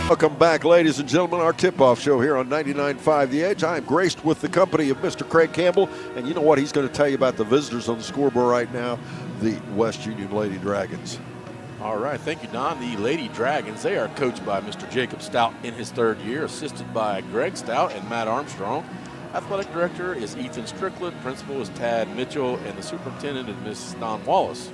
Welcome back, ladies and gentlemen, our tip-off show here on 99.5 The Edge. I am graced with the company of Mr. Craig Campbell, and you know what? He's going to tell you about the visitors on the scoreboard right now, the West Union Lady Dragons. All right, thank you, Don. The Lady Dragons, they are coached by Mr. Jacob Stout in his third year, assisted by Greg Stout and Matt Armstrong. Athletic director is Ethan Strickland, principal is Tad Mitchell, and the superintendent is Miss Don Wallace.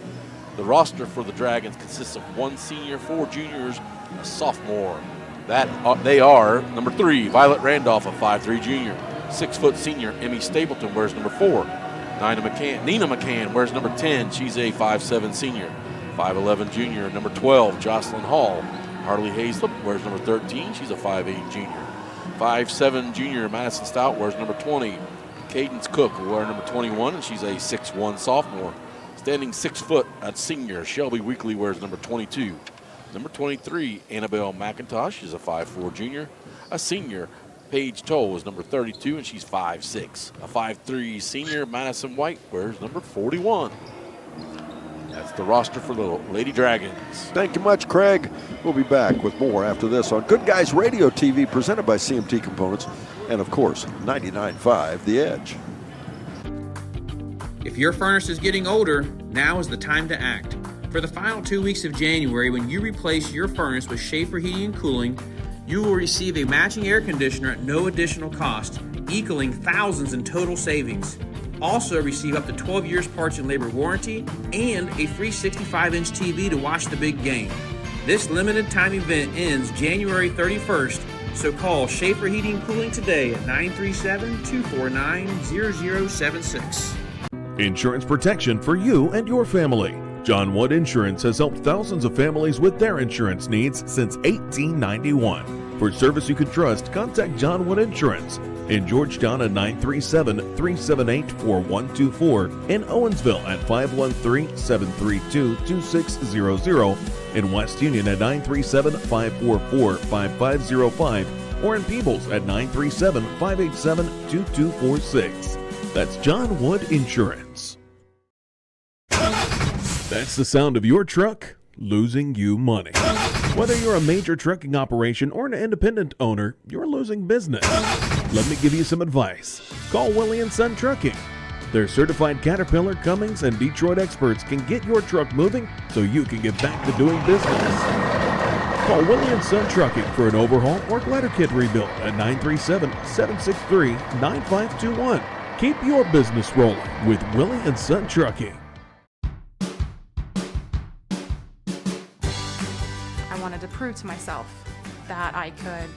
The roster for the Dragons consists of 1 senior, 4 juniors, a sophomore. They are number 3, Violet Randolph, a 5'3" junior. 6-foot senior, Emmy Stapleton, wears number 4. Nina McCann wears number 10. She's a 5'7" senior. 5'11" junior, number 12, Jocelyn Hall. Harley Hazlip wears number 13. She's a 5'8" junior. 5'7" junior, Madison Stout, wears number 20. Cadence Cook will wear number 21, and she's a 6'1" sophomore. Standing 6 foot at senior, Shelby Weekly wears number 22. Number 23, Annabelle McIntosh, is a 5'4" junior. A senior, Paige Toll, is number 32, and she's 5'6". A 5'3" senior, Madison White, wears number 41. That's the roster for the Lady Dragons. Thank you much, Craig. We'll be back with more after this on Good Guys Radio TV, presented by CMT Components, and of course, 99.5 The Edge. If your furnace is getting older, now is the time to act. For the final 2 weeks of January, when you replace your furnace with Schaefer Heating and Cooling, you will receive a matching air conditioner at no additional cost, equaling thousands in total savings. Also receive up to 12 years parts and labor warranty and a free 65-inch TV to watch the big game. This limited time event ends January 31st, so call Schaefer Heating and Cooling today at 937-249-0076. Insurance protection for you and your family. John Wood Insurance has helped thousands of families with their insurance needs since 1891. For service you can trust, contact John Wood Insurance in Georgetown at 937-378-4124, in Owensville at 513-732-2600, in West Union at 937-544-5505, or in Peebles at 937-587-2246. That's John Wood Insurance. That's the sound of your truck losing you money. Whether you're a major trucking operation or an independent owner, you're losing business. Let me give you some advice. Call Willie & Son Trucking. Their certified Caterpillar, Cummins, and Detroit experts can get your truck moving so you can get back to doing business. Call Willie & Son Trucking for an overhaul or glider kit rebuild at 937-763-9521. Keep your business rolling with Willie & Son Trucking. I wanted to prove to myself that I could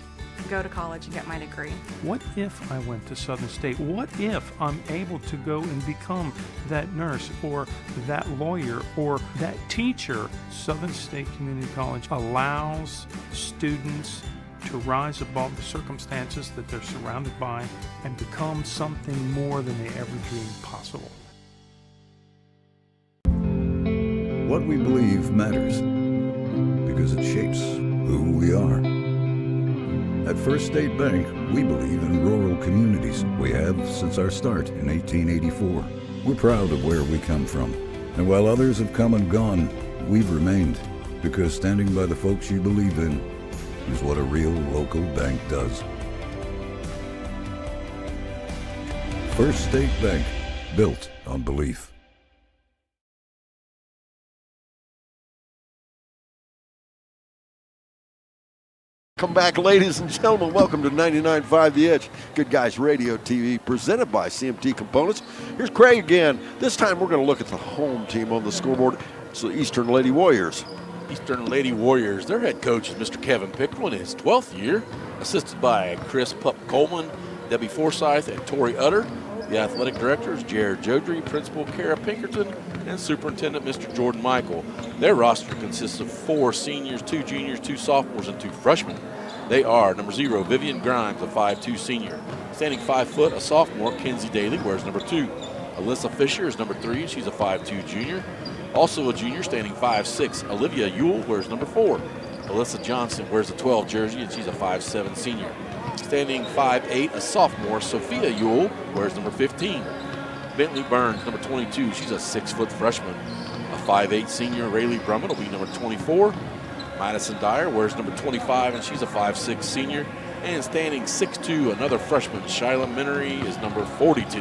go to college and get my degree. What if I went to Southern State? What if I'm able to go and become that nurse or that lawyer or that teacher? Southern State Community College allows students to rise above the circumstances that they're surrounded by and become something more than they ever dreamed possible. What we believe matters because it shapes who we are. At First State Bank, we believe in rural communities. We have since our start in 1884. We're proud of where we come from. And while others have come and gone, we've remained, because standing by the folks you believe in is what a real local bank does. First State Bank, built on belief. Come back, ladies and gentlemen. Welcome to 99.5 The Edge, Good Guys Radio TV, presented by CMT Components. Here's Craig again. This time we're going to look at the home team on the scoreboard. It's the Eastern Lady Warriors. Eastern Lady Warriors, their head coach is Mr. Kevin Pickle in his 12th year, assisted by Chris Pup Coleman, Debbie Forsyth, and Tori Utter. The athletic director is Jared Jodry, principal Kara Pinkerton, and superintendent Mr. Jordan Michael. Their roster consists of 4 seniors, 2 juniors, 2 sophomores, and 2 freshmen. They are number 0, Vivian Grimes, a 5'2" senior. Standing 5 foot, a sophomore, Kenzie Daly, wears number 2. Alyssa Fisher is number 3, and she's a 5'2" junior. Also a junior, standing 5'6", Olivia Ewell, wears number 4. Alyssa Johnson wears a 12 jersey, and she's a 5'7" senior. Standing 5'8", a sophomore, Sophia Ewell, wears number 15. Bentley Burns, number 22, she's a 6-foot freshman. A 5'8" senior, Rayleigh Brummett, will be number 24. Madison Dyer wears number 25, and she's a 5'6" senior. And standing 6'2", another freshman, Shyla Minery, is number 42.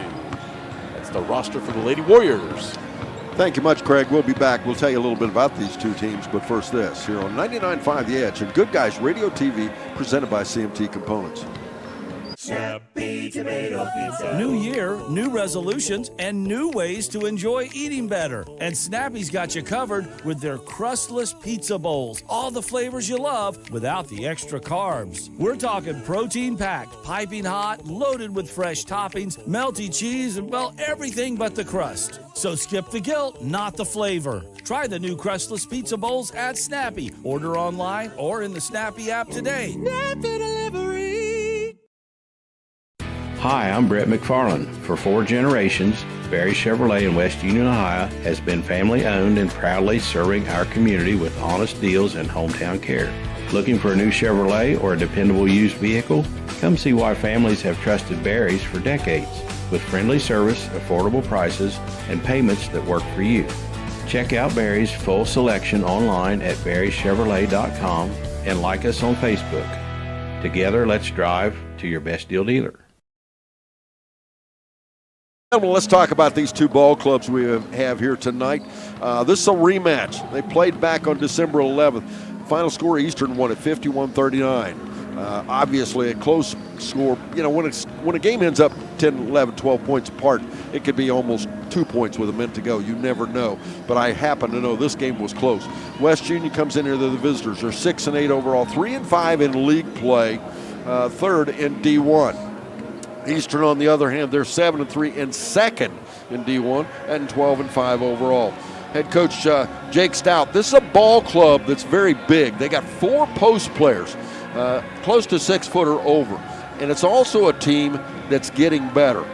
That's the roster for the Lady Warriors. Thank you much, Craig. We'll be back. We'll tell you a little bit about these two teams, but first this, here on 99.5 The Edge and Good Guys Radio TV, presented by CMT Components. Snappy tomato pizza. New year, new resolutions, and new ways to enjoy eating better. And Snappy's got you covered with their crustless pizza bowls. All the flavors you love without the extra carbs. We're talking protein-packed, piping hot, loaded with fresh toppings, melty cheese, and, well, everything but the crust. So skip the guilt, not the flavor. Try the new crustless pizza bowls at Snappy. Order online or in the Snappy app today. Snappy Delivery. Hi, I'm Brett McFarland. For 4 generations, Barry Chevrolet in West Union, Ohio has been family owned and proudly serving our community with honest deals and hometown care. Looking for a new Chevrolet or a dependable used vehicle? Come see why families have trusted Barry's for decades, with friendly service, affordable prices, and payments that work for you. Check out Barry's full selection online at barrychevrolet.com and like us on Facebook. Together, let's drive to your best deal dealer. Well, let's talk about these two ball clubs we have here tonight. This is a rematch. They played back on December 11th. Final score, Eastern won at 51-39. Obviously, a close score. You know, when a game ends up 10, 11, 12 points apart, it could be almost 2 points with a minute to go. You never know. But I happen to know this game was close. West Union comes in here. They're the visitors. They're 6-8 overall, 3-5 in league play, third in D1. Eastern, on the other hand, they're 7-3 and second in D1 and 12-5 overall. Head coach Jake Stout. This is a ball club that's very big. They got 4 post players, close to 6 foot or over, and it's also a team that's getting better.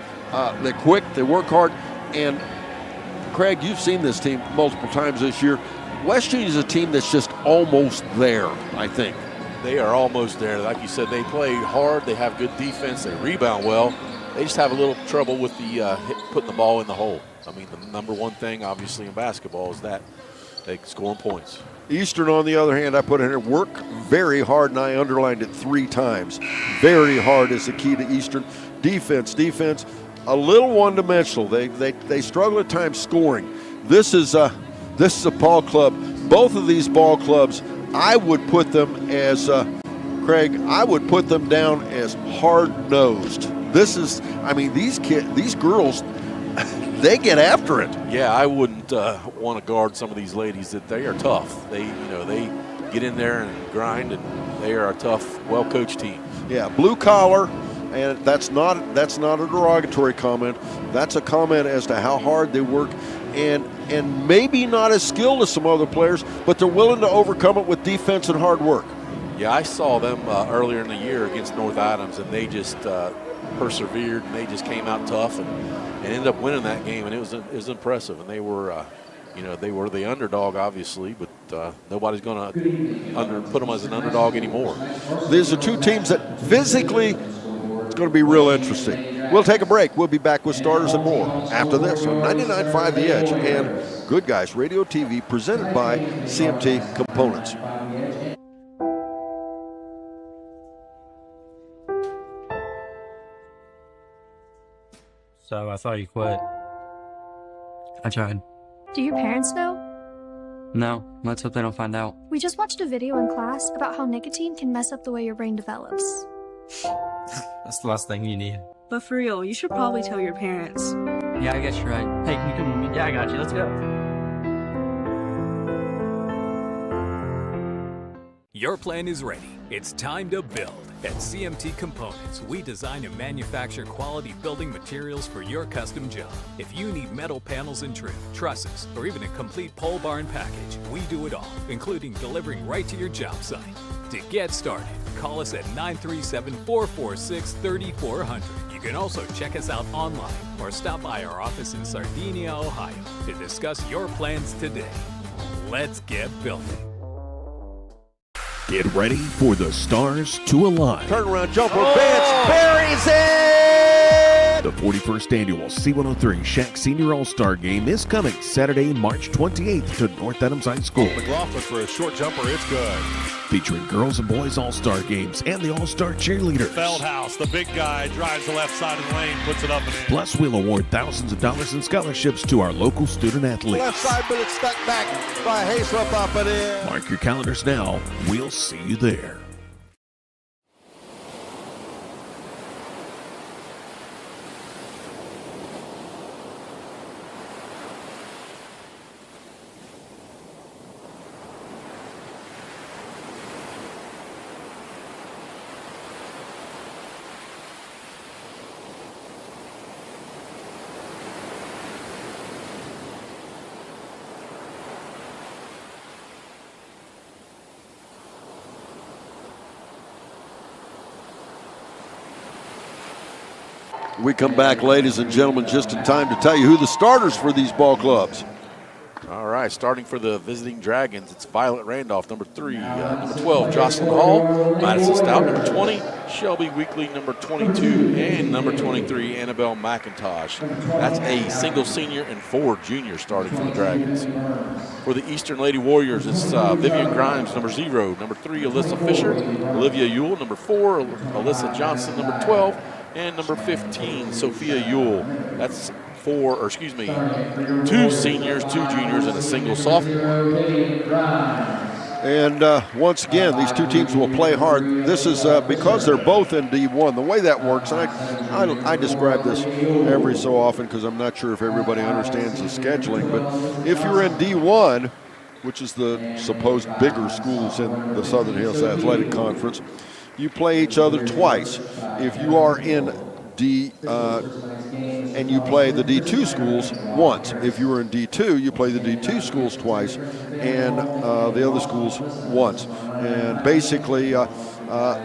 They're quick, they work hard, and Craig, you've seen this team multiple times this year. West Union is a team that's just almost there, I think. They are almost there. Like you said, they play hard. They have good defense. They rebound well. They just have a little trouble with the putting the ball in the hole. I mean, the number one thing, obviously, in basketball is that they scoring points. Eastern, on the other hand, I put in here, work very hard, and I underlined it 3 times. Very hard is the key to Eastern. Defense, a little one-dimensional. They struggle at times scoring. This is a ball club. Both of these ball clubs, I would put them as, Craig, I would put them down as hard-nosed. This is, I mean, these girls, they get after it. Yeah, I wouldn't want to guard some of these ladies. That they are tough. They get in there and grind, and they are a tough, well-coached team. Yeah, blue collar, and that's not a derogatory comment. That's a comment as to how hard they work. And maybe not as skilled as some other players, but they're willing to overcome it with defense and hard work. Yeah, I saw them earlier in the year against North Adams, and they just persevered, and they just came out tough and ended up winning that game, and it was impressive. And they were, they were the underdog, obviously, but nobody's going to put them as an underdog anymore. These are two teams that physically, it's going to be real interesting. We'll take a break. We'll be back with starters and more after this on 99.5 The Edge and Good Guys Radio TV, presented by CMT Components. So I thought you quit. I tried. Do your parents know? No, let's hope they don't find out. We just watched a video in class about how nicotine can mess up the way your brain develops. That's the last thing you need. But for real, you should probably tell your parents. Yeah, I guess you're right. Hey, can you come with me? Yeah, I got you. Let's go. Your plan is ready. It's time to build. At CMT Components, we design and manufacture quality building materials for your custom job. If you need metal panels and trim, trusses, or even a complete pole barn package, we do it all, including delivering right to your job site. To get started, call us at 937-446-3400. You can also check us out online or stop by our office in Sardinia, Ohio to discuss your plans today. Let's get building. Get ready for the stars to align. Turnaround jumper, Vance buries it! The 41st annual C103 Shack Senior All-Star Game is coming Saturday, March 28th to North Adams High School. McLaughlin for a short jumper, it's good. Featuring girls and boys All-Star games and the All-Star cheerleaders. Feldhouse, the big guy, drives the left side of the lane, puts it up and in. Plus, we'll award thousands of dollars in scholarships to our local student athletes. Left side, but it's stuck back by Haysrup up and in. Mark your calendars now. We'll see you there. We come back, ladies and gentlemen, just in time to tell you who the starters for these ball clubs. All right, starting for the visiting Dragons, it's Violet Randolph, number 3. Number 12, Jocelyn Hall. Madison Stout, number 20. Shelby Weekly, number 22. And number 23, Annabelle McIntosh. That's a single senior and 4 juniors starting for the Dragons. For the Eastern Lady Warriors, it's Vivian Grimes, number 0. Number 3, Alyssa Fisher. Olivia Ewell, number 4. Alyssa Johnson, number 12. And number 15, Sophia Ewell. That's 2 seniors, 2 juniors, and a single sophomore. And once again, these two teams will play hard. This is because they're both in D1. The way that works, and I describe this every so often because I'm not sure if everybody understands the scheduling, but if you're in D1, which is the supposed bigger schools in the Southern Hills Athletic Conference, you play each other twice. If you are in D and you play the D2 schools once. If you are in D2, you play the D2 schools twice and the other schools once. And basically,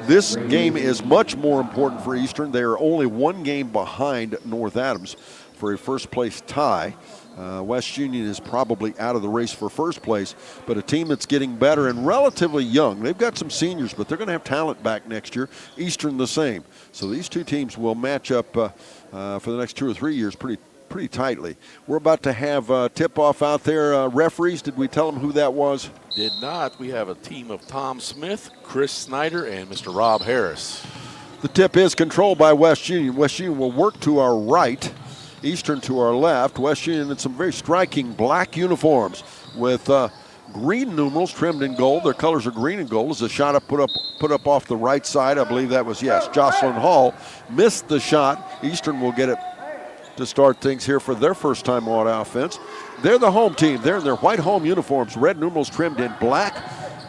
this game is much more important for Eastern. They are only 1 game behind North Adams for a first-place tie. West Union is probably out of the race for first place, but a team that's getting better and relatively young. They've got some seniors, but they're going to have talent back next year. Eastern the same. So these two teams will match up for the next 2 or 3 years pretty tightly. We're about to have tip-off out there. Referees, did we tell them who that was? Did not. We have a team of Tom Smith, Chris Snyder, and Mr. Rob Harris. The tip is controlled by West Union. West Union will work to our right. Eastern to our left. West Union in some very striking black uniforms with green numerals trimmed in gold. Their colors are green and gold. As a shot put up off the right side, I believe that was, yes, Jocelyn Hall missed the shot. Eastern will get it to start things here for their first time on offense. They're the home team. They're in their white home uniforms, red numerals trimmed in black.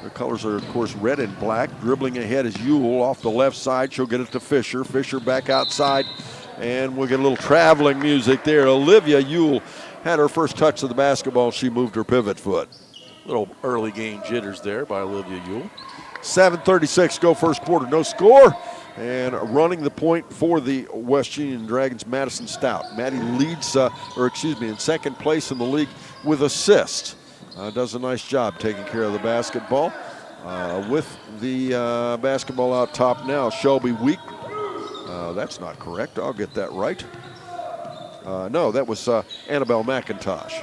Their colors are, of course, red and black. Dribbling ahead is Ewell off the left side. She'll get it to Fisher. Fisher back outside. And we'll get a little traveling music there. Olivia Ewell had her first touch of the basketball. She moved her pivot foot. Little early game jitters there by Olivia Ewell. 7:36 go first quarter. No score. And running the point for the West Union Dragons, Madison Stout. Maddie leads, in second place in the league with assists. Does a nice job taking care of the basketball. With the basketball out top now, Shelby Week. That's not correct. I'll get that right. No, that was Annabelle McIntosh.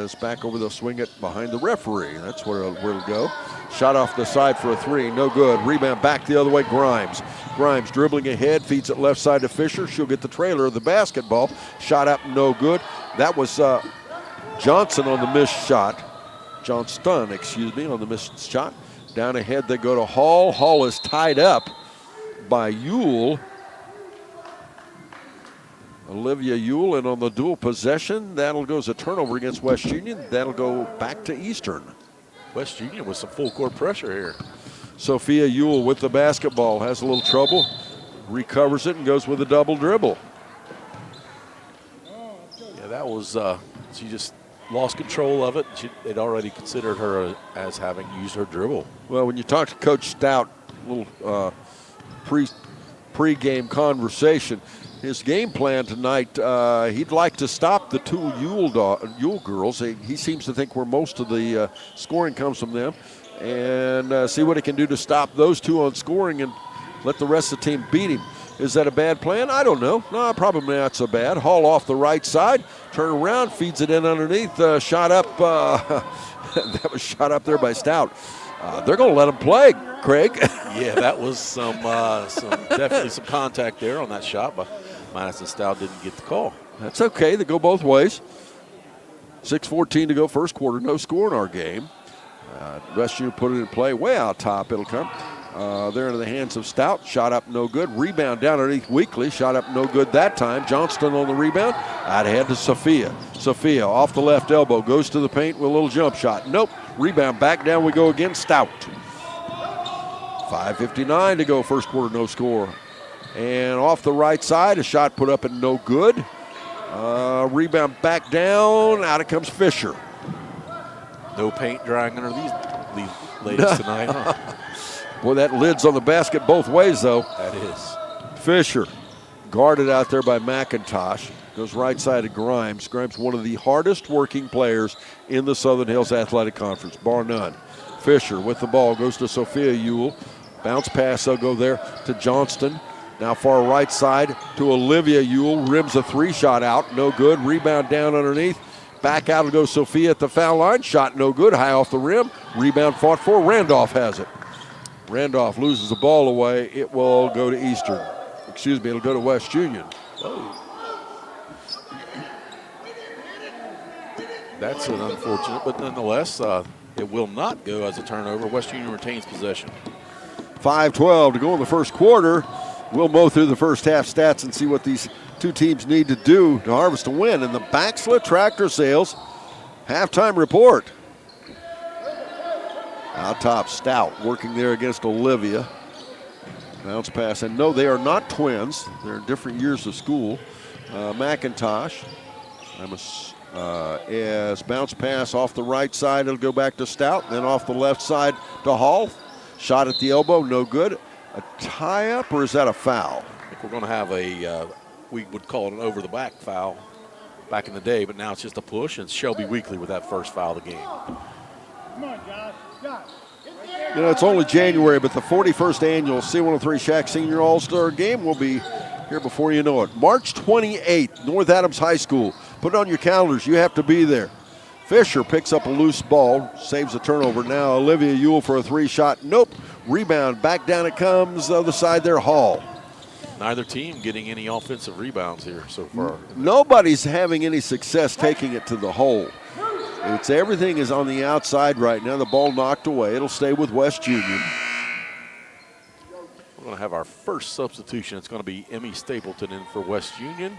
It's back over the swing it behind the referee. That's where it'll go. Shot off the side for a 3. No good. Rebound back the other way. Grimes. Grimes dribbling ahead. Feeds it left side to Fisher. She'll get the trailer of the basketball. Shot up. No good. That was Johnson on the missed shot. Johnston, on the missed shot. Down ahead they go to Hall. Hall is tied up by Ewell. Olivia Ewell, and on the dual possession, that'll go as a turnover against West Union. That'll go back to Eastern. West Union with some full court pressure here. Sophia Ewell with the basketball, has a little trouble, recovers it and goes with a double dribble. Yeah, that was, she just lost control of it. They'd already considered her as having used her dribble. Well, when you talk to Coach Stout, a little pre-game conversation, his game plan tonight, he'd like to stop the 2 Ewell girls. He seems to think where most of the scoring comes from them, and see what he can do to stop those 2 on scoring and let the rest of the team beat him. Is that a bad plan? I don't know. No, probably not so bad. Hall off the right side, turn around, feeds it in underneath. Shot up. That was shot up there by Stout. They're going to let him play, Craig. Yeah, that was definitely some contact there on that shot, but Madison Stout didn't get the call. That's okay. They go both ways. 6:14 to go first quarter. No score in our game. West Union put it in play way out top. It'll come. There into the hands of Stout. Shot up, no good. Rebound down underneath Weekly. Shot up, no good that time. Johnston on the rebound. Out ahead to Sophia. Sophia off the left elbow. Goes to the paint with a little jump shot. Nope. Rebound back down we go again. Stout. 5:59 to go first quarter. No score. And off the right side, a shot put up and no good. Rebound back down. Out it comes Fisher. No paint drying under these ladies tonight, huh? Boy, that lid's on the basket both ways, though. That is. Fisher guarded out there by McIntosh. Goes right side to Grimes. Grimes, one of the hardest working players in the Southern Hills Athletic Conference, bar none. Fisher with the ball goes to Sophia Ewell. Bounce pass, they'll go there to Johnston. Now far right side to Olivia Ewell. Rims a three-shot out, no good. Rebound down underneath. Back out will go Sophia at the foul line. Shot no good, high off the rim. Rebound fought for. Randolph has it. Randolph loses the ball away. It will go to Eastern. Excuse me, it'll go to West Union. Oh. That's an unfortunate, but nonetheless, it will not go as a turnover. West Union retains possession. 5:12 to go in the first quarter. We'll mow through the first half stats and see what these two teams need to do to harvest a win. In the Backsla Tractor Sales halftime report. Out top, Stout working there against Olivia. Bounce pass, and no, they are not twins. They're in different years of school. McIntosh, as bounce pass off the right side, it'll go back to Stout, then off the left side to Hall. Shot at the elbow, no good. A tie-up, or is that a foul? I think we're going to have we would call it an over-the-back foul back in the day, but now it's just a push, and it's Shelby Weekly with that first foul of the game. Come on, Josh. You know, it's only January, but the 41st annual C103 Shack Senior All-Star Game will be here before you know it. March 28th, North Adams High School. Put it on your calendars. You have to be there. Fisher picks up a loose ball, saves a turnover. Now Olivia Ewell for a three-shot. Nope. Rebound. Back down it comes. The other side there, Hall. Neither team getting any offensive rebounds here so far. Nobody's having any success taking it to the hole. It's everything is on the outside right now. The ball knocked away. It'll stay with West Union. We're going to have our first substitution. It's going to be Emmy Stapleton in for West Union.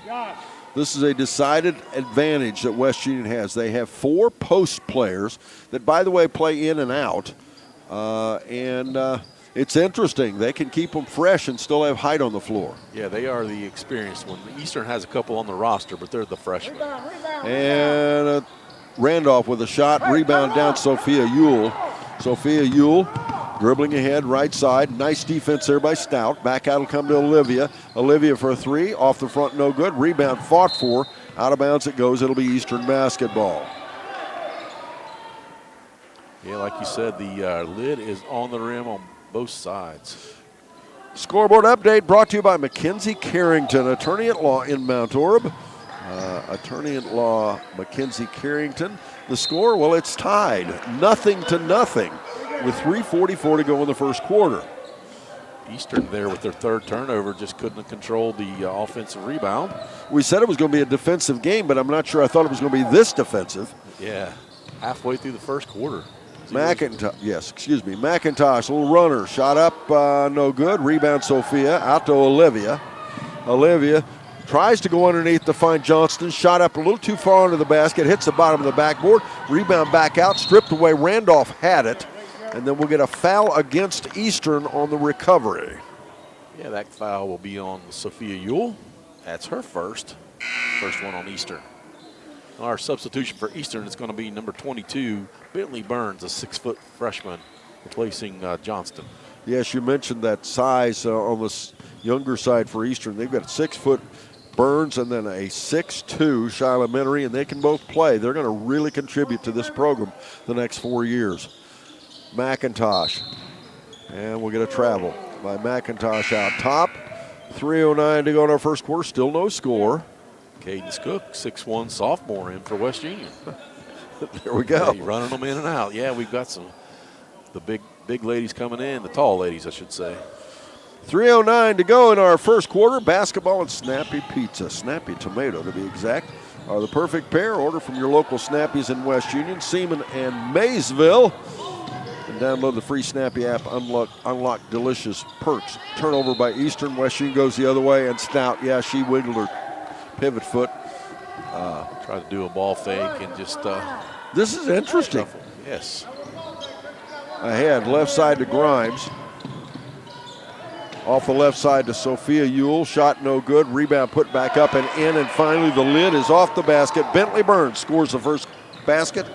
This is a decided advantage that West Union has. They have 4 post players that, by the way, play in and out. It's interesting. They can keep them fresh and still have height on the floor. Yeah, they are the experienced one. Eastern has a couple on the roster, but they're the freshmen. And Randolph with a shot. Rebound down Sophia Ewell. Sophia Ewell dribbling ahead, right side. Nice defense there by Stout. Back out will come to Olivia. Olivia for a three. Off the front, no good. Rebound fought for. Out of bounds it goes. It'll be Eastern basketball. Yeah, like you said, the lid is on the rim on both sides. Scoreboard update brought to you by Mackenzie Carrington, attorney at law in Mount Orab. Attorney at law Mackenzie Carrington. The score, well, it's tied 0-0 with 3:44 to go in the first quarter. Eastern there with their third turnover just couldn't control the offensive rebound. We said it was going to be a defensive game, but I'm not sure I thought it was going to be this defensive. Yeah, halfway through the first quarter. McIntosh, little runner, shot up, no good. Rebound Sophia, out to Olivia. Olivia tries to go underneath to find Johnston. Shot up a little too far under the basket, hits the bottom of the backboard. Rebound back out, stripped away. Randolph had it. And then we'll get a foul against Eastern on the recovery. Yeah, that foul will be on Sophia Ewell. That's her first one on Eastern. Our substitution for Eastern is going to be number 22, Bentley Burns, a 6-foot freshman, replacing Johnston. Yes, you mentioned that size on the younger side for Eastern. They've got a 6-foot Burns and then a 6'2" Shiloh Menery, and they can both play. They're going to really contribute to this program the next 4 years. McIntosh, and we'll get a travel by McIntosh out top. 3:09 to go in our first quarter. Still no score. Cadence Cook, 6'1", sophomore in for West Union. There we go. Hey, running them in and out. Yeah, we've got the big ladies coming in, the tall ladies, I should say. 3:09 to go in our first quarter. Basketball and Snappy Pizza, Snappy Tomato to be exact, are the perfect pair. Order from your local Snappies in West Union, Seaman, and Maysville. And download the free Snappy app. Unlock delicious perks. Turnover by Eastern. West Union goes the other way, and Stout, yeah, she wiggled her pivot foot. Tried to do a ball fake and just. This is interesting. Shuffle. Yes. Ahead, left side to Grimes. Off the left side to Sophia Ewell. Shot no good. Rebound put back up and in. And finally the lid is off the basket. Bentley Burns scores the first basket.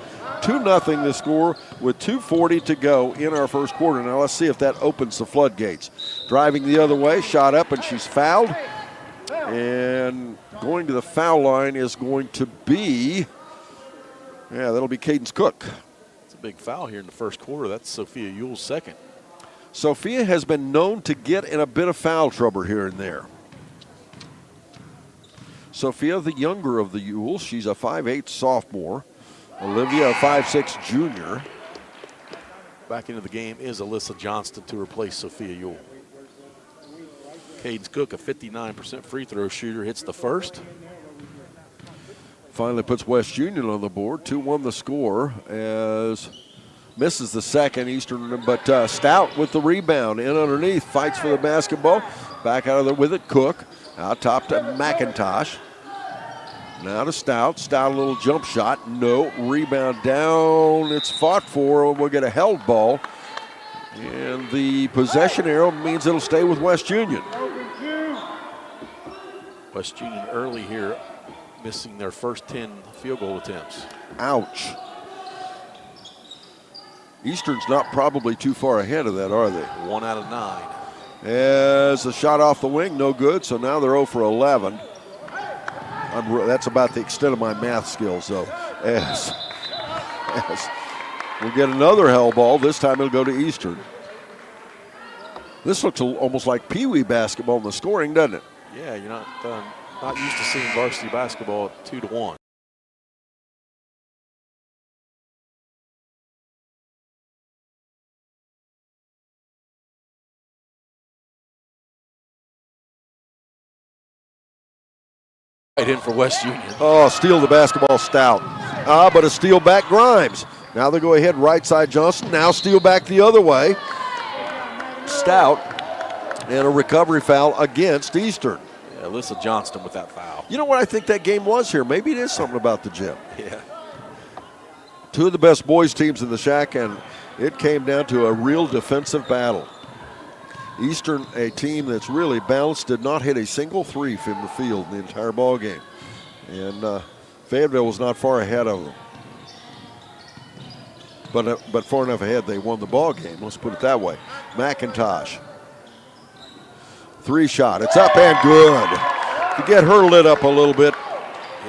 2-0 the score with 2:40 to go in our first quarter. Now let's see if that opens the floodgates. Driving the other way. Shot up and she's fouled. And going to the foul line is going to be, that'll be Cadence Cook. It's a big foul here in the first quarter. That's Sophia Ewell's second. Sophia has been known to get in a bit of foul trouble here and there. Sophia, the younger of the Ewells, she's a 5'8" sophomore. Olivia, a 5'6" junior. Back into the game is Alyssa Johnston to replace Sophia Ewell. Cadence Cook, a 59% free throw shooter, hits the first. Finally puts West Union on the board. 2-1 the score as misses the second. Eastern, but Stout with the rebound. In underneath, fights for the basketball. Back out of there with it, Cook. Out top to McIntosh. Now to Stout. Stout, a little jump shot. No. Rebound down. It's fought for. We'll get a held ball. And the possession arrow means it'll stay with West Union. West Union early here, missing their first 10 field goal attempts. Ouch. Eastern's not probably too far ahead of that, are they? 1 out of 9. As a shot off the wing, no good, so now they're 0 for 11. That's about the extent of my math skills, though. As we'll get another hell ball. This time it'll go to Eastern. This looks almost like Pee-wee basketball in the scoring, doesn't it? Yeah, you're not used to seeing varsity basketball at 2-1. Right in for West Union. Oh, steal the basketball, Stout. But a steal back, Grimes. Now they go ahead, right side Johnson. Now steal back the other way. Stout, and a recovery foul against Eastern. Yeah, Alyssa Johnston with that foul. You know what I think that game was here? Maybe it is something about the gym. Yeah. Two of the best boys teams in the shack, and it came down to a real defensive battle. Eastern, a team that's really balanced, did not hit a single three from the field in the entire ball game. And Fayetteville was not far ahead of them. But far enough ahead, they won the ball game. Let's put it that way. McIntosh. Three shot. It's up and good. To get her lit up a little bit,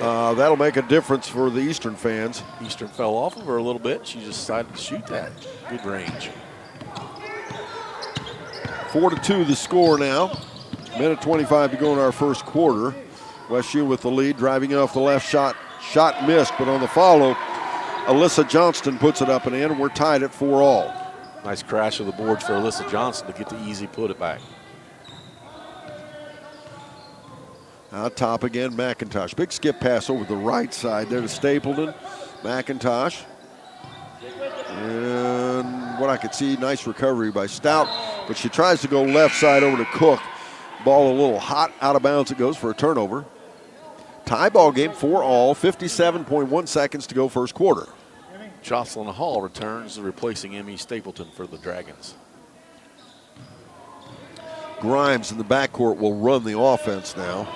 that'll make a difference for the Eastern fans. Eastern fell off of her a little bit. She just decided to shoot that. Good range. 4-2 the score now. Minute 25 to go in our first quarter. West Union with the lead, driving it off the left shot. Shot missed, but on the follow, Alyssa Johnston puts it up and in. We're tied at 4-all. Nice crash of the boards for Alyssa Johnston to get the easy put it back. Out top again, McIntosh. Big skip pass over the right side there to Stapleton. McIntosh. And what I could see, nice recovery by Stout. But she tries to go left side over to Cook. Ball a little hot, out of bounds it goes for a turnover. Tie ball game, 4-all, 57.1 seconds to go first quarter. Jocelyn Hall returns, replacing Emmy Stapleton for the Dragons. Grimes in the backcourt will run the offense now.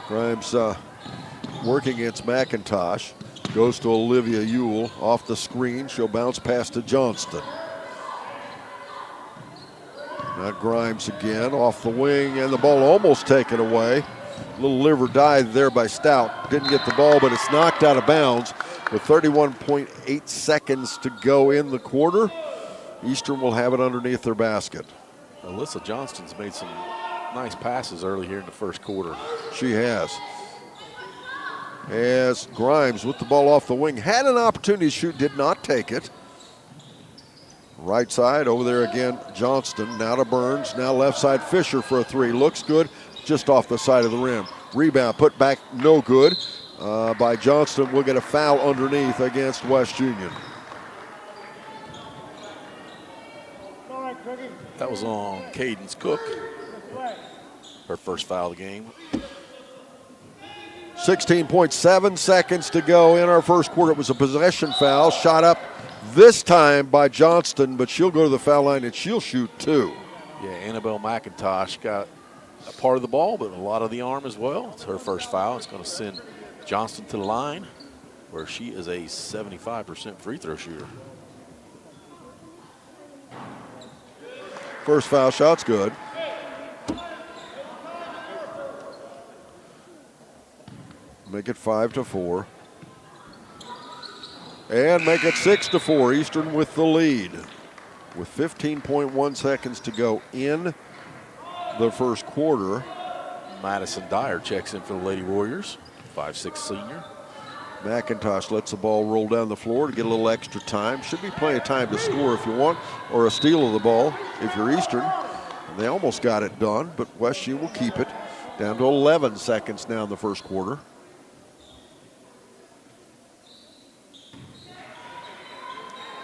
Grimes working against McIntosh. Goes to Olivia Ewell off the screen. She'll bounce pass to Johnston. Now Grimes again off the wing, and the ball almost taken away. A little liver dive there by Stout. Didn't get the ball, but it's knocked out of bounds with 31.8 seconds to go in the quarter. Eastern will have it underneath their basket. Alyssa Johnston's made some nice passes early here in the first quarter. She has. As Grimes with the ball off the wing, had an opportunity to shoot, did not take it. Right side over there again, Johnston, now to Burns, now left side Fisher for a three. Looks good, just off the side of the rim. Rebound put back, no good by Johnston. We'll get a foul underneath against West Union. That was on Cadence Cook, her first foul of the game. 16.7 seconds to go in our first quarter. It was a possession foul, shot up this time by Johnston, but she'll go to the foul line and she'll shoot two. Yeah, Annabelle McIntosh got a part of the ball, but a lot of the arm as well. It's her first foul. It's going to send Johnston to the line, where she is a 75% free throw shooter. First foul shot's good. Make it 5-4. And make it 6-4. Eastern with the lead. With 15.1 seconds to go in the first quarter. Madison Dyer checks in for the Lady Warriors, 5'6" senior. McIntosh lets the ball roll down the floor to get a little extra time. Should be plenty of time to score if you want, or a steal of the ball if you're Eastern. And they almost got it done, but West U will keep it. Down to 11 seconds now in the first quarter.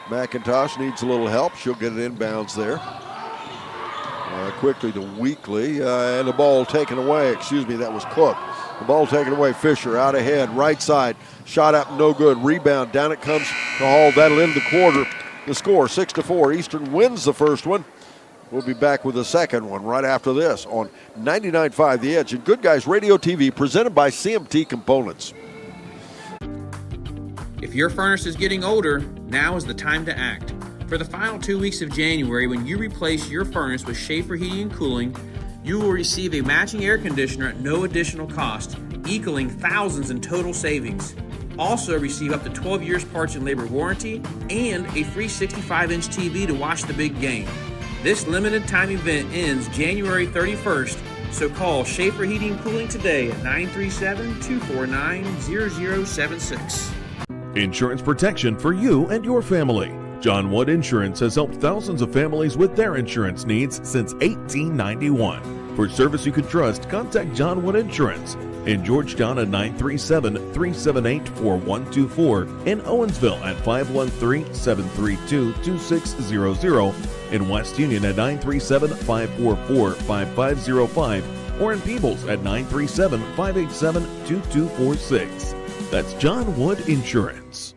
McIntosh needs a little help. She'll get it inbounds there. Quickly to Weekly, and the ball taken away. Excuse me, that was Cook. The ball taken away. Fisher out ahead, right side. Shot up, no good. Rebound, down it comes to Hall. That'll end the quarter. The score, 6-4. Eastern wins the first one. We'll be back with the second one right after this on 99.5 The Edge and Good Guys Radio TV, presented by CMT Components. If your furnace is getting older, now is the time to act. For the final 2 weeks of January, when you replace your furnace with Schaefer Heating and Cooling, you will receive a matching air conditioner at no additional cost, equaling thousands in total savings. Also receive up to 12 years parts and labor warranty and a free 65-inch TV to watch the big game. This limited time event ends January 31st, so call Schaefer Heating and Cooling today at 937-249-0076. Insurance protection for you and your family. John Wood Insurance has helped thousands of families with their insurance needs since 1891. For service you can trust, contact John Wood Insurance in Georgetown at 937-378-4124, in Owensville at 513-732-2600, in West Union at 937-544-5505, or in Peebles at 937-587-2246. That's John Wood Insurance.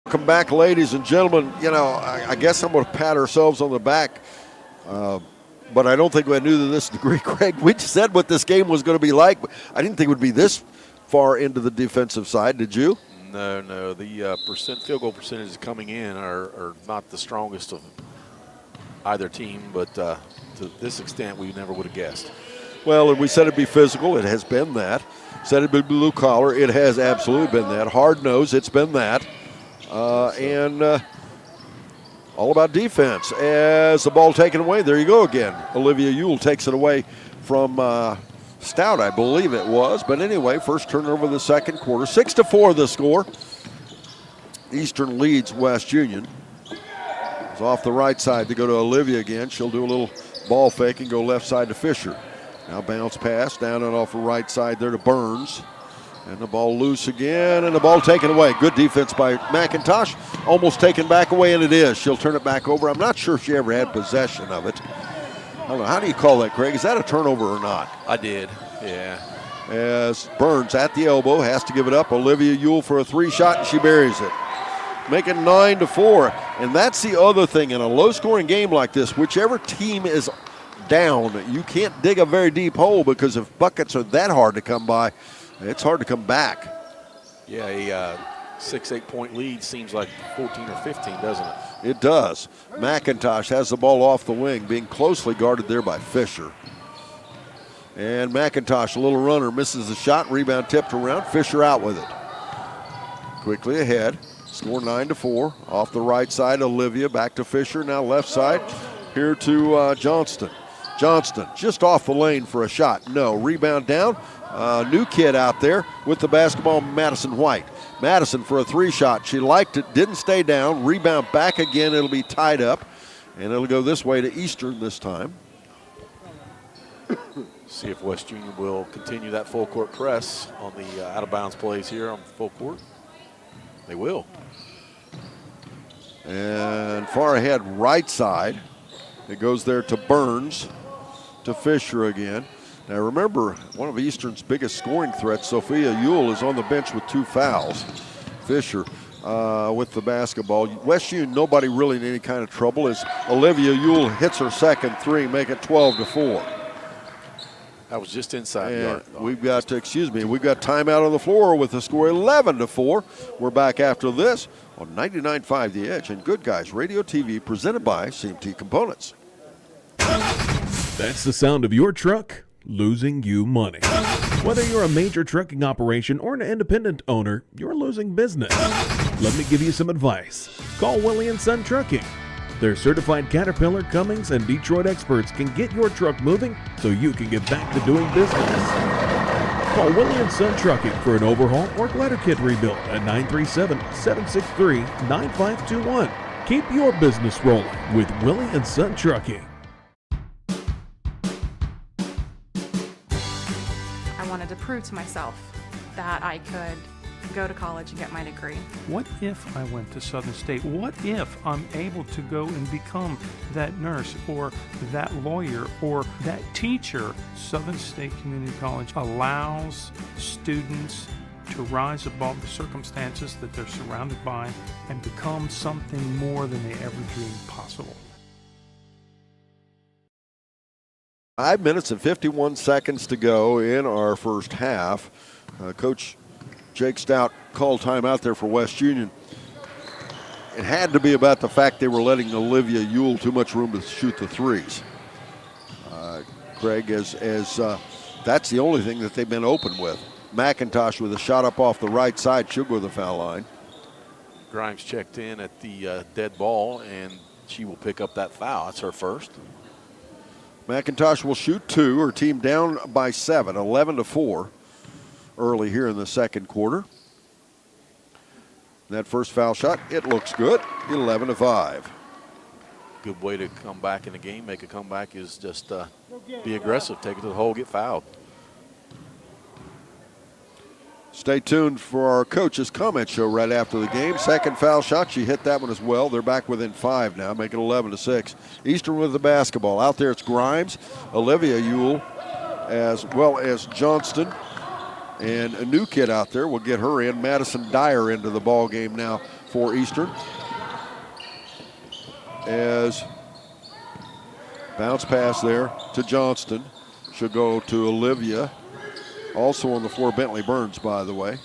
Welcome back, ladies and gentlemen. You know, I guess I'm going to pat ourselves on the back, but I don't think we knew to this degree, Craig. We said what this game was going to be like, but I didn't think it would be this far into the defensive side. Did you? No. The field goal percentages coming in are not the strongest of either team, but to this extent, we never would have guessed. Well, we said it'd be physical. It has been that. Said it'd be blue collar. It has absolutely been that. Hard nose. It's been that. And all about defense. As the ball taken away, there you go again. Olivia Ewell takes it away from Stout, I believe it was. But anyway, first turnover of the second quarter. 6-4 the score. Eastern leads West Union. It's off the right side to go to Olivia again. She'll do a little ball fake and go left side to Fisher. Now bounce pass down and off the right side there to Burns. And the ball loose again, and the ball taken away. Good defense by McIntosh. Almost taken back away, and it is. She'll turn it back over. I'm not sure if she ever had possession of it. I don't know. How do you call that, Craig? Is that a turnover or not? I did, yeah. As Burns at the elbow has to give it up. Olivia Ewell for a three shot, and she buries it. Make it 9-4. And that's the other thing. In a low-scoring game like this, whichever team is down, you can't dig a very deep hole, because if buckets are that hard to come by, it's hard to come back. Yeah, a 6-8 point lead seems like 14 or 15, doesn't it? It does. McIntosh has the ball off the wing, being closely guarded there by Fisher. And McIntosh, a little runner, misses the shot. Rebound tipped around. Fisher out with it. Quickly ahead. Score 9-4. Off the right side, Olivia back to Fisher. Now left side, here to Johnston. Johnston just off the lane for a shot. No, rebound down. New kid out there with the basketball, Madison White. Madison for a three-shot. She liked it, didn't stay down. Rebound back again. It'll be tied up, and it'll go this way to Eastern this time. See if West Union will continue that full court press on the out-of-bounds plays here on full court. They will. And far ahead right side. It goes there to Burns, to Fisher again. Now remember, one of Eastern's biggest scoring threats, Sophia Ewell, is on the bench with 2 fouls. Fisher with the basketball. West Union, nobody really in any kind of trouble as Olivia Ewell hits her second three, make it 12-4. That was just inside the arc. We've got timeout on the floor with the score 11-4. We're back after this on 99.5 The Edge and Good Guys Radio TV presented by CMT Components. That's the sound of your truck losing you money. Whether you're a major trucking operation or an independent owner, you're losing business. Let me give you some advice. Call Willie & Son Trucking. Their certified Caterpillar, Cummins, and Detroit experts can get your truck moving so you can get back to doing business. Call Willie & Son Trucking for an overhaul or glider kit rebuild at 937-763-9521. Keep your business rolling with Willie & Son Trucking. I wanted to prove to myself that I could go to college and get my degree. What if I went to Southern State? What if I'm able to go and become that nurse or that lawyer or that teacher? Southern State Community College allows students to rise above the circumstances that they're surrounded by and become something more than they ever dreamed possible. 5 minutes and 51 seconds to go in our first half. Coach Jake Stout called timeout there for West Union. It had to be about the fact they were letting Olivia Ewell too much room to shoot the threes. Craig, as that's the only thing that they've been open with. McIntosh with a shot up off the right side. She'll go to the foul line. Grimes checked in at the dead ball, and she will pick up that foul. That's her first. McIntosh will shoot 2. Her team down by 7, 11-4. Early here in the second quarter. That first foul shot, it looks good, 11-5. Good way to come back in the game, make a comeback is just be aggressive, take it to the hole, get fouled. Stay tuned for our coach's comment show right after the game. Second foul shot, she hit that one as well. They're back within 5 now, make it 11-6. Eastern with the basketball. Out there it's Grimes, Olivia Ewell, as well as Johnston. And a new kid out there will get her in. Madison Dyer into the ball game now for Eastern. As bounce pass there to Johnston. Should go to Olivia. Also on the floor, Bentley Burns, by the way.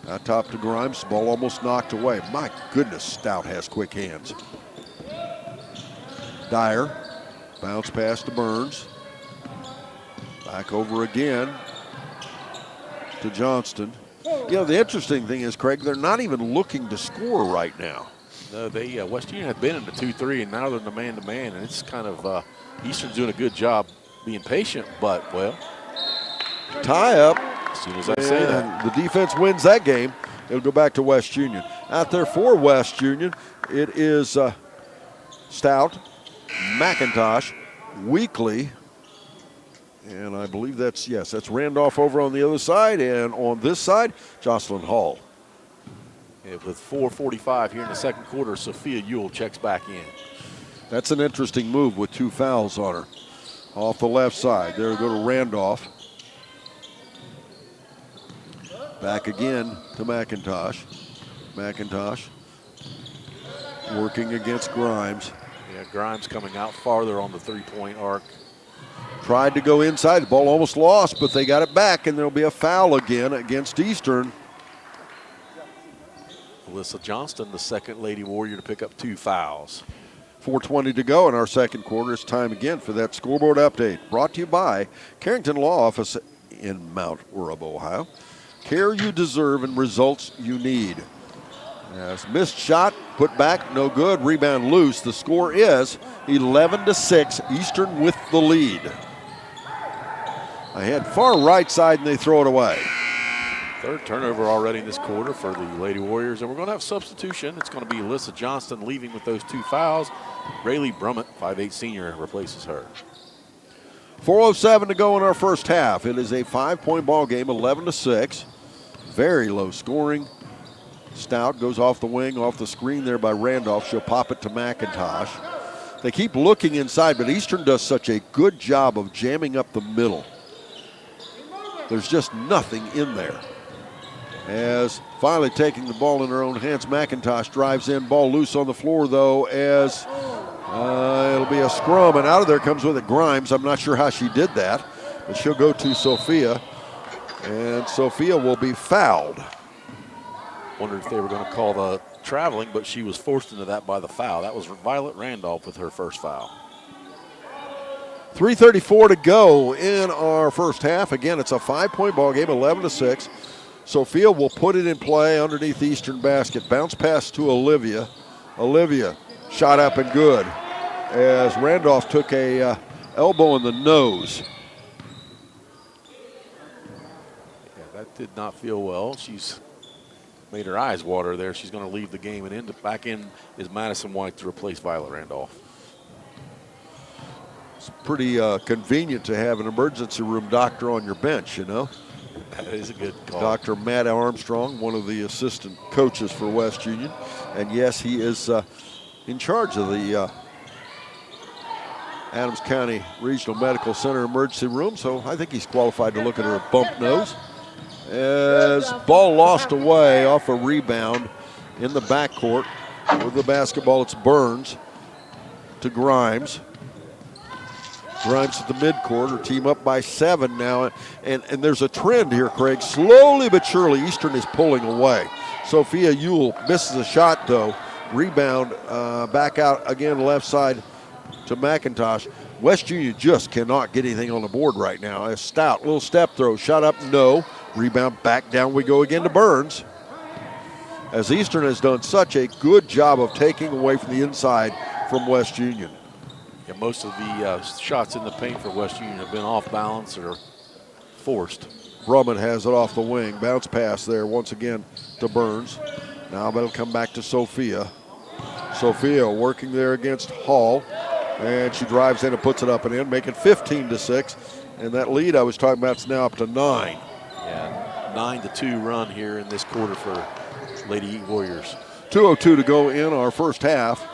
Out top to Grimes. Ball almost knocked away. My goodness, Stout has quick hands. Dyer. Bounce pass to Burns. Back over again to Johnston. You know, the interesting thing is, Craig, they're not even looking to score right now. No, they West Union had been in the 2-3, and now they're in the man-to-man, and it's kind of Eastern's doing a good job being patient, but, well. Tie up. As soon as I say that. The defense wins that game. It'll go back to West Union. Out there for West Union, it is Stout, McIntosh, Weekly, and I believe that's Randolph over on the other side, and on this side, Jocelyn Hall. Yeah, with 4:45 here in the second quarter, Sophia Ewell checks back in. That's an interesting move with 2 fouls on her. Off the left side, there we go to Randolph. Back again to McIntosh. McIntosh working against Grimes. Yeah, Grimes coming out farther on the three-point arc. Tried to go inside. The ball almost lost, but they got it back, and there'll be a foul again against Eastern. Alyssa Johnston, the second Lady Warrior, to pick up 2 fouls. 4:20 to go in our second quarter. It's time again for that scoreboard update. Brought to you by Carrington Law Office in Mount Orab, Ohio. Care you deserve and results you need. As missed shot, put back, no good. Rebound loose. The score is 11-6. Eastern with the lead. Ahead far right side, and they throw it away. Third turnover already in this quarter for the Lady Warriors, and we're going to have substitution. It's going to be Alyssa Johnston leaving with those 2 fouls. Rayleigh Brummett, 5'8" senior, replaces her. 4:07 to go in our first half. It is a 5-point ball game, 11-6. Very low scoring. Stout goes off the wing, off the screen there by Randolph. She'll pop it to McIntosh. They keep looking inside, but Eastern does such a good job of jamming up the middle. There's just nothing in there. As finally taking the ball in her own hands, McIntosh drives in, ball loose on the floor though, as it'll be a scrum, and out of there comes with it Grimes. I'm not sure how she did that, but she'll go to Sophia, and Sophia will be fouled. Wondered if they were going to call the traveling, but she was forced into that by the foul. That was Violet Randolph with her first foul. 3:34 to go in our first half. Again, it's a 5-point ball game, 11-6. Sophia will put it in play underneath the Eastern basket. Bounce pass to Olivia. Olivia shot up and good as Randolph took a elbow in the nose. Yeah, that did not feel well. She's made her eyes water there. She's going to leave the game, and back in is Madison White to replace Violet Randolph. It's pretty convenient to have an emergency room doctor on your bench, you know. That is a good call. Dr. Matt Armstrong, one of the assistant coaches for West Union. And yes, he is in charge of the Adams County Regional Medical Center emergency room, so I think he's qualified to look at her bump nose. As ball lost away off a rebound in the backcourt. With the basketball, it's Burns to Grimes. Grimes at the midcourt, her team up by 7 now. And there's a trend here, Craig. Slowly but surely, Eastern is pulling away. Sophia Ewell misses a shot, though. Rebound back out again left side to McIntosh. West Union just cannot get anything on the board right now. A Stout, little step throw, shot up, no. Rebound back down we go again to Burns. As Eastern has done such a good job of taking away from the inside from West Union. Yeah, most of the shots in the paint for West Union have been off balance or forced. Brummett has it off the wing. Bounce pass there once again to Burns. Now that'll come back to Sophia. Sophia working there against Hall. And she drives in and puts it up and in, making 15-6. And that lead I was talking about is now up to 9. Yeah, 9-2 run here in this quarter for Lady Warriors. 2:02 to go in our first half.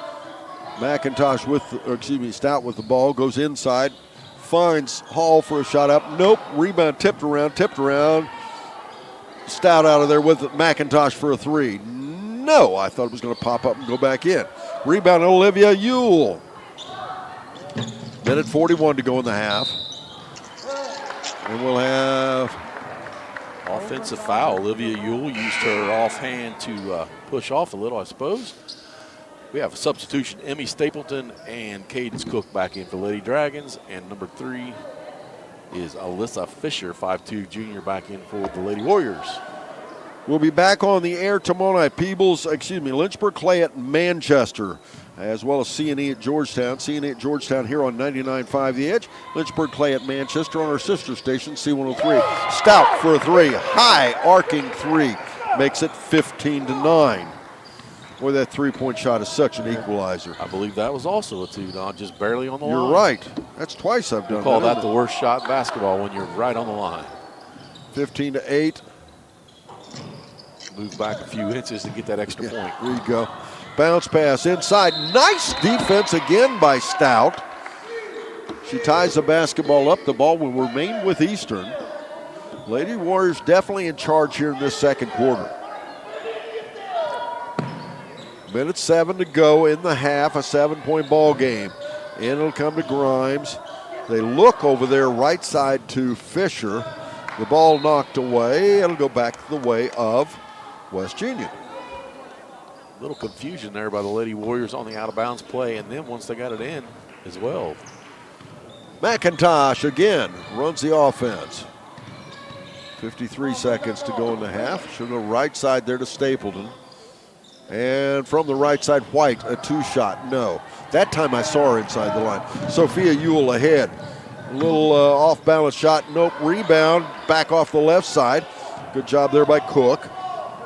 McIntosh Stout with the ball, goes inside, finds Hall for a shot up. Nope, rebound tipped around. Stout out of there with McIntosh for a 3. No, I thought it was going to pop up and go back in. Rebound Olivia Ewell. Minute 41 to go in the half. And we'll have offensive foul. Olivia Ewell used her offhand to push off a little, I suppose. We have a substitution. Emmy Stapleton and Cadence Cook back in for Lady Dragons. And number 3 is Alyssa Fisher, 5'2", junior, back in for the Lady Warriors. We'll be back on the air tomorrow night. Lynchburg Clay at Manchester, as well as C&E at Georgetown. C&E at Georgetown here on 99.5 The Edge. Lynchburg Clay at Manchester on our sister station, C103. Stout for a 3. High arcing 3. Makes it 15-9. Boy, that three-point shot is such an equalizer. I believe that was also a 2, Don, just barely on the line. You're right. That's twice I've done that. Call that the worst shot in basketball when you're right on the line. 15-8. Move back a few inches to get that extra point. There you go. Bounce pass inside. Nice defense again by Stout. She ties the basketball up. The ball will remain with Eastern. Lady Warriors definitely in charge here in this second quarter. Minute 7 to go in the half, a 7-point ball game. And it'll come to Grimes. They look over there right side to Fisher. The ball knocked away. It'll go back the way of West Union. A little confusion there by the Lady Warriors on the out-of-bounds play, and then once they got it in as well. McIntosh again runs the offense. 53 seconds to go in the half. She'll go right side there to Stapleton. And from the right side, White, a two-shot, no. That time I saw her inside the line. Sophia Ewell ahead. A little off-balance shot, nope, rebound, back off the left side. Good job there by Cook.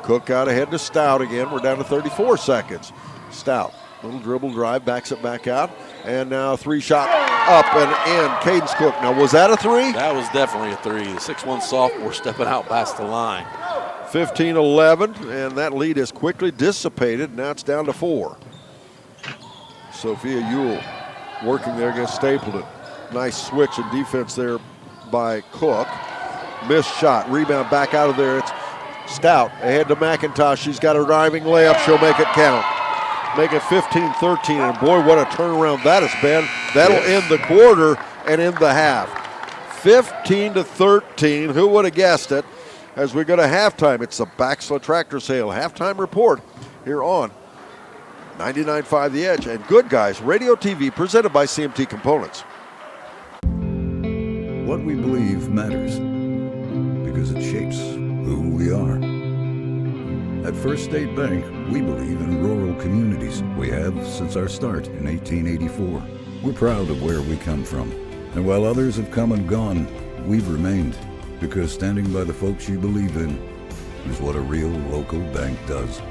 Cook out ahead to Stout again. We're down to 34 seconds. Stout, little dribble drive, backs it back out. And now three-shot up and in. Cadence Cook. Now, was that a three? That was definitely a three. The 6'1 sophomore stepping out past the line. 15-11, and that lead is quickly dissipated. Now it's down to 4. Sophia Ewell working there against Stapleton. Nice switch and defense there by Cook. Missed shot, rebound back out of there. It's Stout ahead to McIntosh. She's got a driving layup. She'll make it count. Make it 15-13, and boy, what a turnaround that has been. That'll end the quarter and end the half. 15-13, who would have guessed it? As we go to halftime, it's the Baxla Tractor Sale halftime report here on 99.5 The Edge and Good Guys Radio TV, presented by CMT Components. What we believe matters because it shapes who we are. At First State Bank, we believe in rural communities. We have since our start in 1884. We're proud of where we come from. And while others have come and gone, we've remained, because standing by the folks you believe in is what a real local bank does.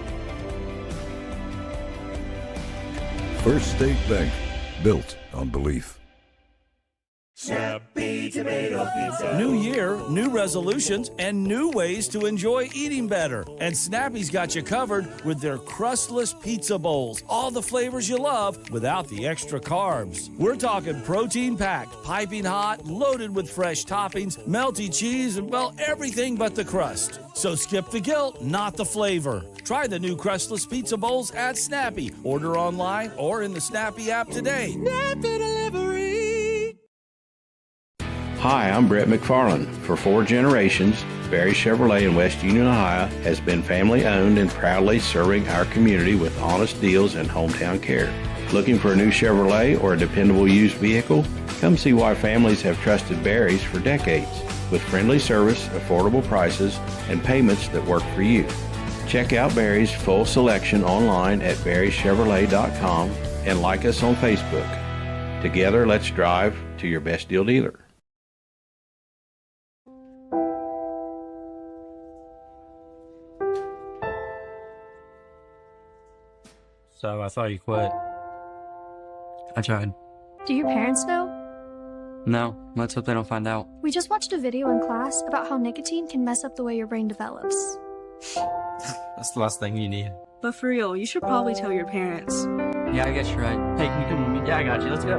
First State Bank, built on belief. Snappy Tomato Pizza. New year, new resolutions, and new ways to enjoy eating better. And Snappy's got you covered with their crustless pizza bowls. All the flavors you love without the extra carbs. We're talking protein-packed, piping hot, loaded with fresh toppings, melty cheese, and, well, everything but the crust. So skip the guilt, not the flavor. Try the new crustless pizza bowls at Snappy. Order online or in the Snappy app today. Snappy Delivery. Hi, I'm Brett McFarland. For 4 generations, Barry Chevrolet in West Union, Ohio has been family owned and proudly serving our community with honest deals and hometown care. Looking for a new Chevrolet or a dependable used vehicle? Come see why families have trusted Barry's for decades, with friendly service, affordable prices, and payments that work for you. Check out Barry's full selection online at barrychevrolet.com and like us on Facebook. Together, let's drive to your best deal dealer. So I thought you quit. I tried. Do your parents know? No, let's hope they don't find out. We just watched a video in class about how nicotine can mess up the way your brain develops. That's the last thing you need. But for real, you should probably tell your parents. Yeah, I guess you're right. Hey, can you come with me? Yeah, I got you. Let's go.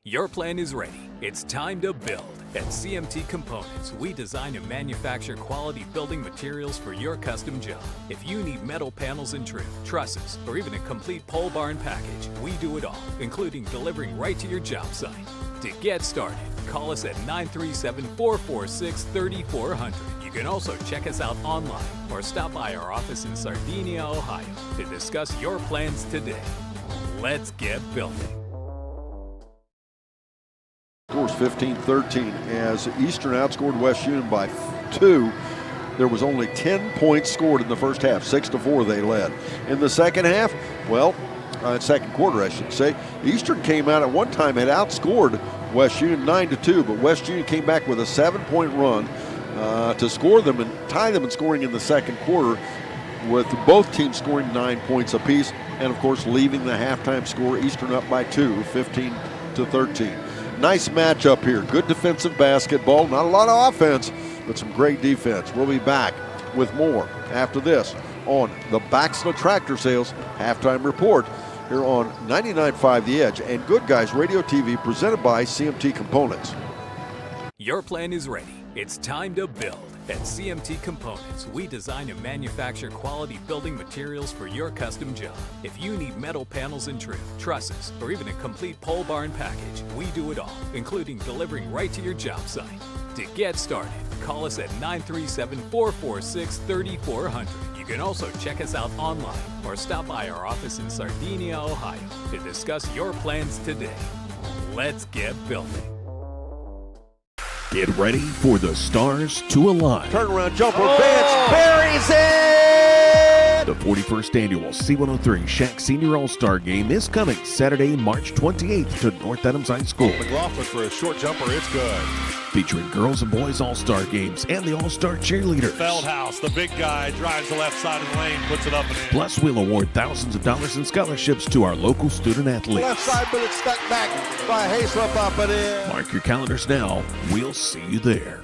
Your plan is ready. It's time to build. At CMT Components, we design and manufacture quality building materials for your custom job. If you need metal panels and trim, trusses, or even a complete pole barn package, we do it all, including delivering right to your job site. To get started, call us at 937-446-3400. You can also check us out online or stop by our office in Sardinia, Ohio to discuss your plans today. Let's get building. Scores 15-13 as Eastern outscored West Union by 2. There was only 10 points scored in the first half. 6-4 they led. In the second half, well, second quarter I should say, Eastern came out at one time and outscored West Union 9-2, but West Union came back with a 7-point run to score them and tie them in scoring in the second quarter, with both teams scoring 9 points apiece, and of course leaving the halftime score Eastern up by 2, 15-13. Nice matchup here. Good defensive basketball. Not a lot of offense, but some great defense. We'll be back with more after this on the Baxla Tractor Sales halftime report here on 99.5 The Edge and Good Guys Radio TV, presented by CMT Components. Your plan is ready. It's time to build. At CMT Components, we design and manufacture quality building materials for your custom job. If you need metal panels and trim, trusses, or even a complete pole barn package, we do it all, including delivering right to your job site. To get started, call us at 937-446-3400. You can also check us out online or stop by our office in Sardinia, Ohio to discuss your plans today. Let's get building. Get ready for the stars to align. Turnaround jumper, Vance buries it! The 41st annual C103 Shack Senior All-Star Game is coming Saturday, March 28th to North Adams High School. McLaughlin for a short jumper, it's good. Featuring girls and boys All-Star games and the All-Star cheerleaders. Feldhouse, the big guy, drives the left side of the lane, puts it up and in. Plus, we'll award thousands of dollars in scholarships to our local student athletes. Left side, but it's stuck back by Hayslip up and in. Mark your calendars now. We'll see you there.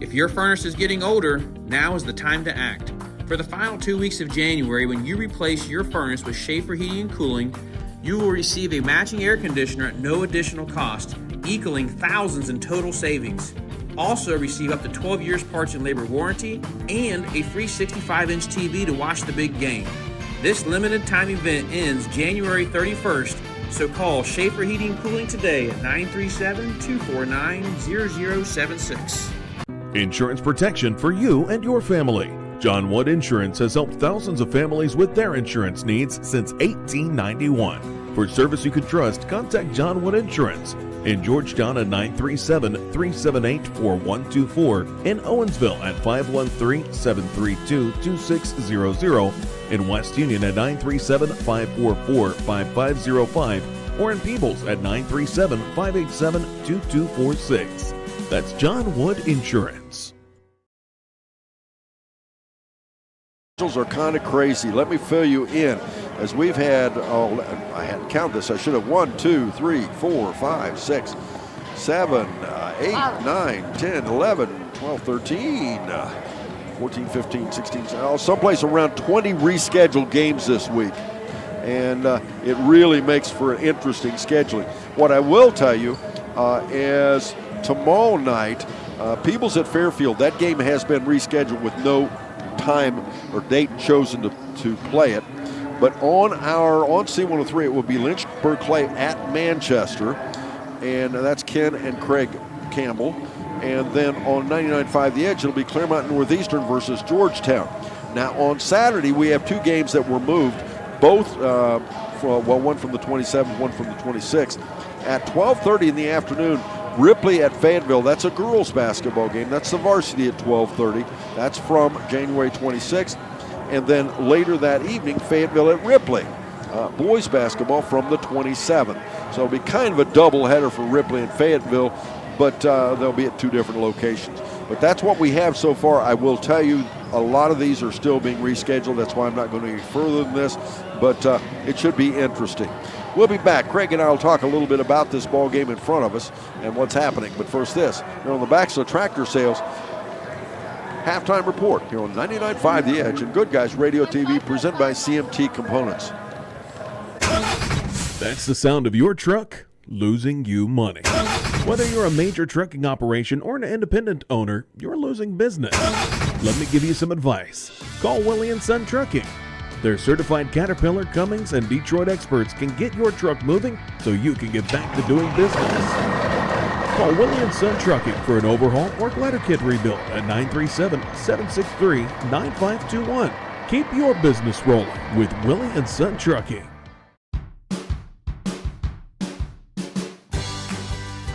If your furnace is getting older, now is the time to act. For the final 2 weeks of January, when you replace your furnace with Schaefer Heating and Cooling, you will receive a matching air conditioner at no additional cost, equaling thousands in total savings. Also receive up to 12 years parts and labor warranty and a free 65-inch TV to watch the big game. This limited time event ends January 31st, so call Schaefer Heating and Cooling today at 937-249-0076. Insurance protection for you and your family. John Wood Insurance has helped thousands of families with their insurance needs since 1891. For service you can trust, contact John Wood Insurance in Georgetown at 937-378-4124, in Owensville at 513-732-2600, in West Union at 937-544-5505, or in Peebles at 937-587-2246. That's John Wood Insurance. Are kind of crazy. Let me fill you in. As we've had, I had to count this. I should have 1, 2, 3, 4, 5, 6, 7, 8, 9, 10, 11, 12, 13, 14, 15, 16, someplace around 20 rescheduled games this week. And it really makes for an interesting scheduling. What I will tell you is tomorrow night, Peebles at Fairfield, that game has been rescheduled with no time or date chosen to play it. But on C103, it will be Lynchburg Clay at Manchester, and that's Ken and Craig Campbell. And then on 99.5 The Edge, it'll be Claremont Northeastern versus Georgetown. Now on Saturday, we have two games that were moved, both, one from the 27th, one from the 26th. At 12:30 in the afternoon, Ripley at Fayetteville. That's a girls basketball game. That's the varsity at 12:30. That's from January 26th. And then later that evening, Fayetteville at Ripley. Boys basketball from the 27th. So it'll be kind of a doubleheader for Ripley and Fayetteville, but they'll be at two different locations. But that's what we have so far. I will tell you, a lot of these are still being rescheduled. That's why I'm not going any further than this, but it should be interesting. We'll be back. Craig and I will talk a little bit about this ball game in front of us and what's happening. But first this, here on the backs of Tractor Sales halftime report here on 99.5 The Edge and Good Guys Radio TV, presented by CMT Components. That's the sound of your truck losing you money. Whether you're a major trucking operation or an independent owner, you're losing business. Let me give you some advice. Call Willie & Son Trucking. Their certified Caterpillar, Cummins, and Detroit experts can get your truck moving so you can get back to doing business. Call Willie & Son Trucking for an overhaul or glider kit rebuild at 937-763-9521. Keep your business rolling with Willie & Son Trucking.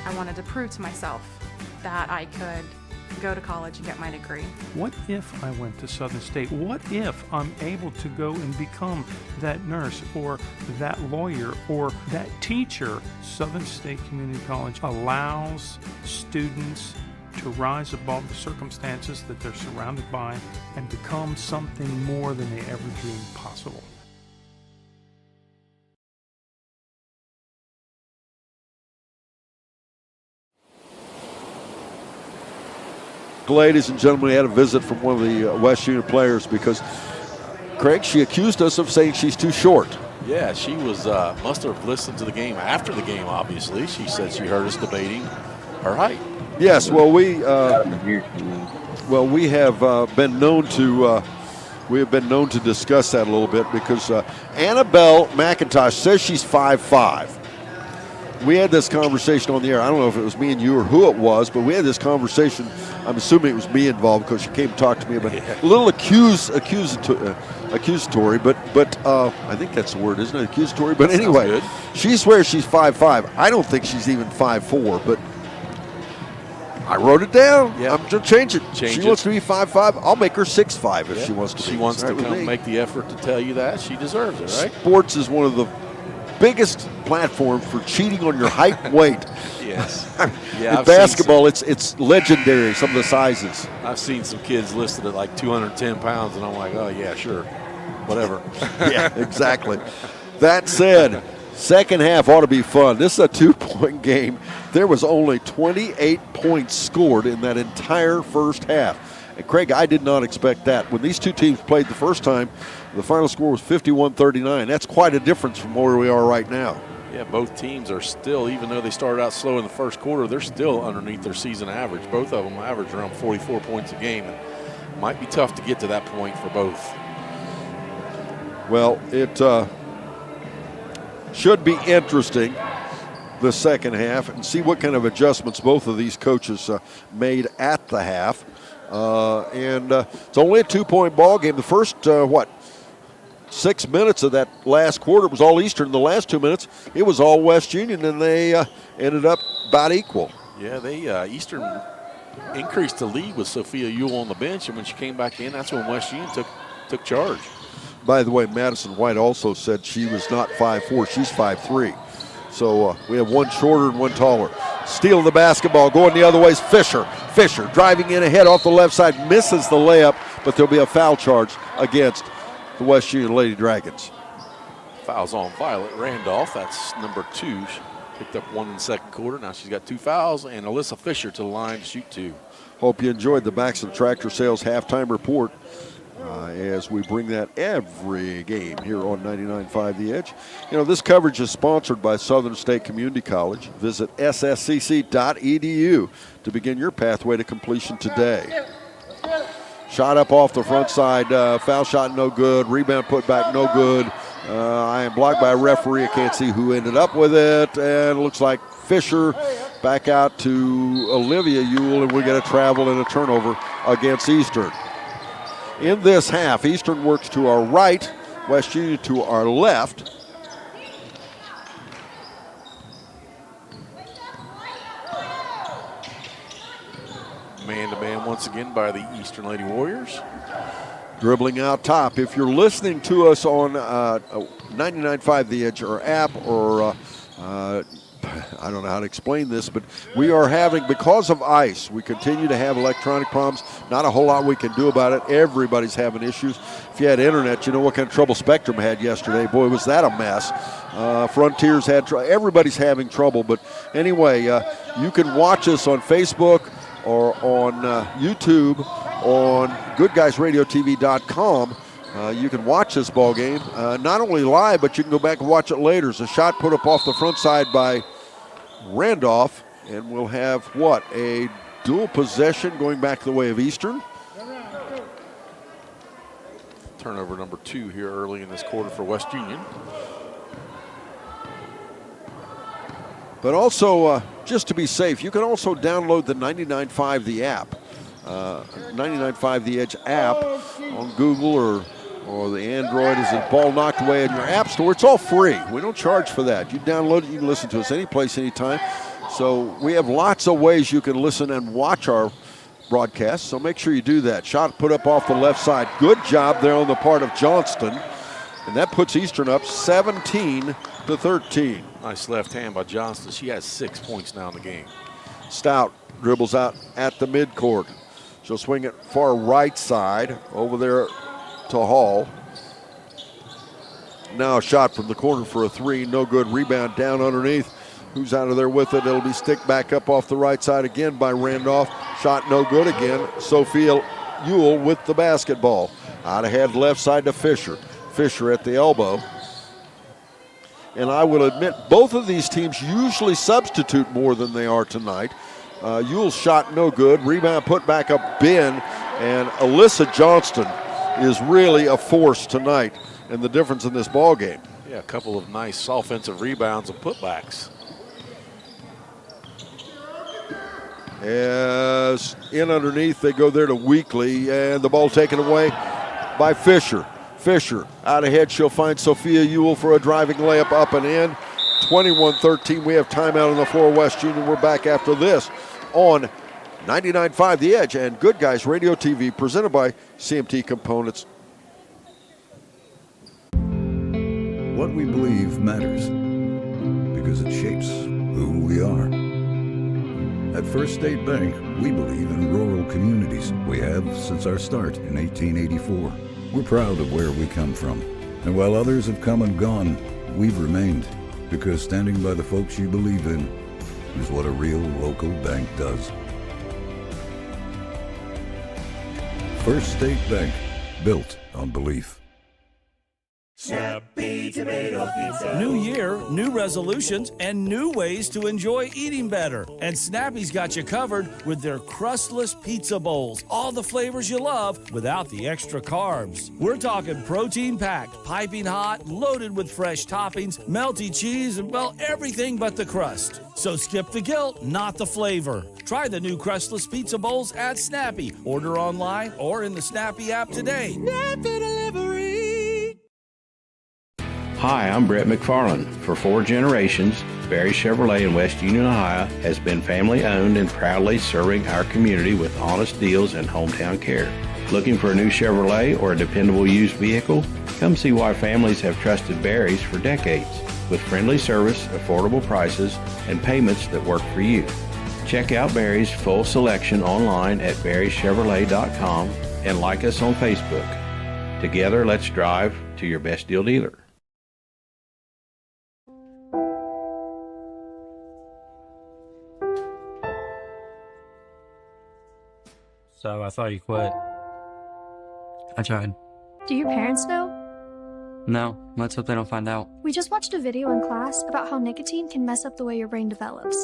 I wanted to prove to myself that I could go to college and get my degree. What if I went to Southern State? What if I'm able to go and become that nurse or that lawyer or that teacher? Southern State Community College allows students to rise above the circumstances that they're surrounded by and become something more than they ever dreamed possible. Ladies and gentlemen, we had a visit from one of the West Union players because, Craig, she accused us of saying she's too short. Yeah, she was must have listened to the game after the game, obviously. She said she heard us debating her height. Yes, well, we have been known to discuss that a little bit because Annabelle McIntosh says she's 5'5". We had this conversation on the air. I don't know if it was me and you or who it was, but we had this conversation. I'm assuming it was me involved because she came to talk to me about a little accusatory, but I think that's the word, isn't it? Accusatory. But anyway, she swears she's 5'5". I don't think she's even 5'4", but I wrote it down. Yeah. I'm going to change it. Change she it. wants to be 5'5". I'll make her 6'5" if she wants to be. She wants to Right with come me. make the effort to tell you that. She deserves it, right? Sports is one of the biggest platforms for cheating on your height and weight. Yes. In basketball, it's legendary, some of the sizes. I've seen some kids listed at like 210 pounds, and I'm like, oh, yeah, sure. Whatever. Yeah, exactly. That said, second half ought to be fun. This is a 2-point game. There was only 28 points scored in that entire first half. And Craig, I did not expect that. When these two teams played the first time, the final score was 51-39. That's quite a difference from where we are right now. Yeah, both teams are still, even though they started out slow in the first quarter, they're still underneath their season average. Both of them average around 44 points a game. And it might be tough to get to that point for both. Well, it should be interesting the second half and see what kind of adjustments both of these coaches made at the half. It's only a 2-point ball game. The first, 6 minutes of that last quarter was all Eastern. The last 2 minutes, it was all West Union, and they ended up about equal. Yeah, they Eastern increased the lead with Sophia Ewell on the bench, and when she came back in, that's when West Union took charge. By the way, Madison White also said she was not 5'4", she's 5'3". So we have one shorter and one taller. Stealing the basketball, going the other way is Fisher. Fisher driving in ahead off the left side, misses the layup, but there'll be a foul charge against the West Union Lady Dragons. Fouls on Violet Randolph. That's number 2. She picked up 1 in the second quarter. Now she's got 2 fouls, and Alyssa Fisher to the line to shoot 2. Hope you enjoyed the Backs of Tractor Sales halftime report as we bring that every game here on 99.5 The Edge. You know, this coverage is sponsored by Southern State Community College. Visit sscc.edu to begin your pathway to completion today. Shot up off the front side, foul shot no good, rebound put back no good. I am blocked by a referee. I can't see who ended up with it, and it looks like Fisher back out to Olivia Ewell, and we get a travel and a turnover against Eastern. In this half, Eastern works to our right, West Union to our left. Man-to-man once again by the Eastern Lady Warriors. Dribbling out top. If you're listening to us on 99.5 The Edge or app or I don't know how to explain this, but we are having, because of ice, we continue to have electronic problems. Not a whole lot we can do about it. Everybody's having issues. If you had internet, you know what kind of trouble Spectrum had yesterday. Boy, was that a mess. Frontiers had trouble. Everybody's having trouble. But anyway, you can watch us on Facebook or on YouTube, on goodguysradiotv.com. You can watch this ball game, not only live, but you can go back and watch it later. It's a shot put up off the front side by Randolph, and we'll have, a dual possession going back the way of Eastern. Turnover number 2 here early in this quarter for West Union. But also, just to be safe, you can also download the 99.5 The app, 99.5 The Edge app on Google or the Android. Is a ball knocked away in your app store? It's all free. We don't charge for that. You download it, you can listen to us any place, anytime. So we have lots of ways you can listen and watch our broadcast, so make sure you do that. Shot put up off the left side. Good job there on the part of Johnston, and that puts Eastern up 17-13. Nice left hand by Johnston. She has 6 points now in the game. Stout dribbles out at the midcourt. She'll swing it far right side over there to Hall. Now a shot from the corner for a 3. No good. Rebound down underneath. Who's out of there with it? It'll be stick back up off the right side again by Randolph. Shot no good again. Sophia Ewell with the basketball. Out ahead left side to Fisher. Fisher at the elbow. And I will admit, both of these teams usually substitute more than they are tonight. Ewell's shot no good. Rebound put back up Ben. And Alyssa Johnston is really a force tonight and the difference in this ball game. Yeah, a couple of nice offensive rebounds and putbacks. As in underneath, they go there to Weekly, and the ball taken away by Fisher. Fisher out ahead, she'll find Sophia Ewell for a driving layup up and in. 21-13, we have timeout on the floor, West Union. We're back after this on 99.5 The Edge and Good Guys Radio TV, presented by CMT Components. What we believe matters because it shapes who we are. At First State Bank, we believe in rural communities. We have since our start in 1884. We're proud of where we come from. And while others have come and gone, we've remained, because standing by the folks you believe in is what a real local bank does. First State Bank, built on belief. Snappy Tomato Pizza. New year, new resolutions, and new ways to enjoy eating better. And Snappy's got you covered with their crustless pizza bowls. All the flavors you love without the extra carbs. We're talking protein-packed, piping hot, loaded with fresh toppings, melty cheese, and, well, everything but the crust. So skip the guilt, not the flavor. Try the new crustless pizza bowls at Snappy. Order online or in the Snappy app today. Snappy Delivery. Hi, I'm Brett McFarland. For 4 generations, Barry Chevrolet in West Union, Ohio has been family owned and proudly serving our community with honest deals and hometown care. Looking for a new Chevrolet or a dependable used vehicle? Come see why families have trusted Barry's for decades, with friendly service, affordable prices, and payments that work for you. Check out Barry's full selection online at barrychevrolet.com and like us on Facebook. Together, let's drive to your best deal dealer. So I thought you quit. I tried. Do your parents know? No, let's hope they don't find out. We just watched a video in class about how nicotine can mess up the way your brain develops.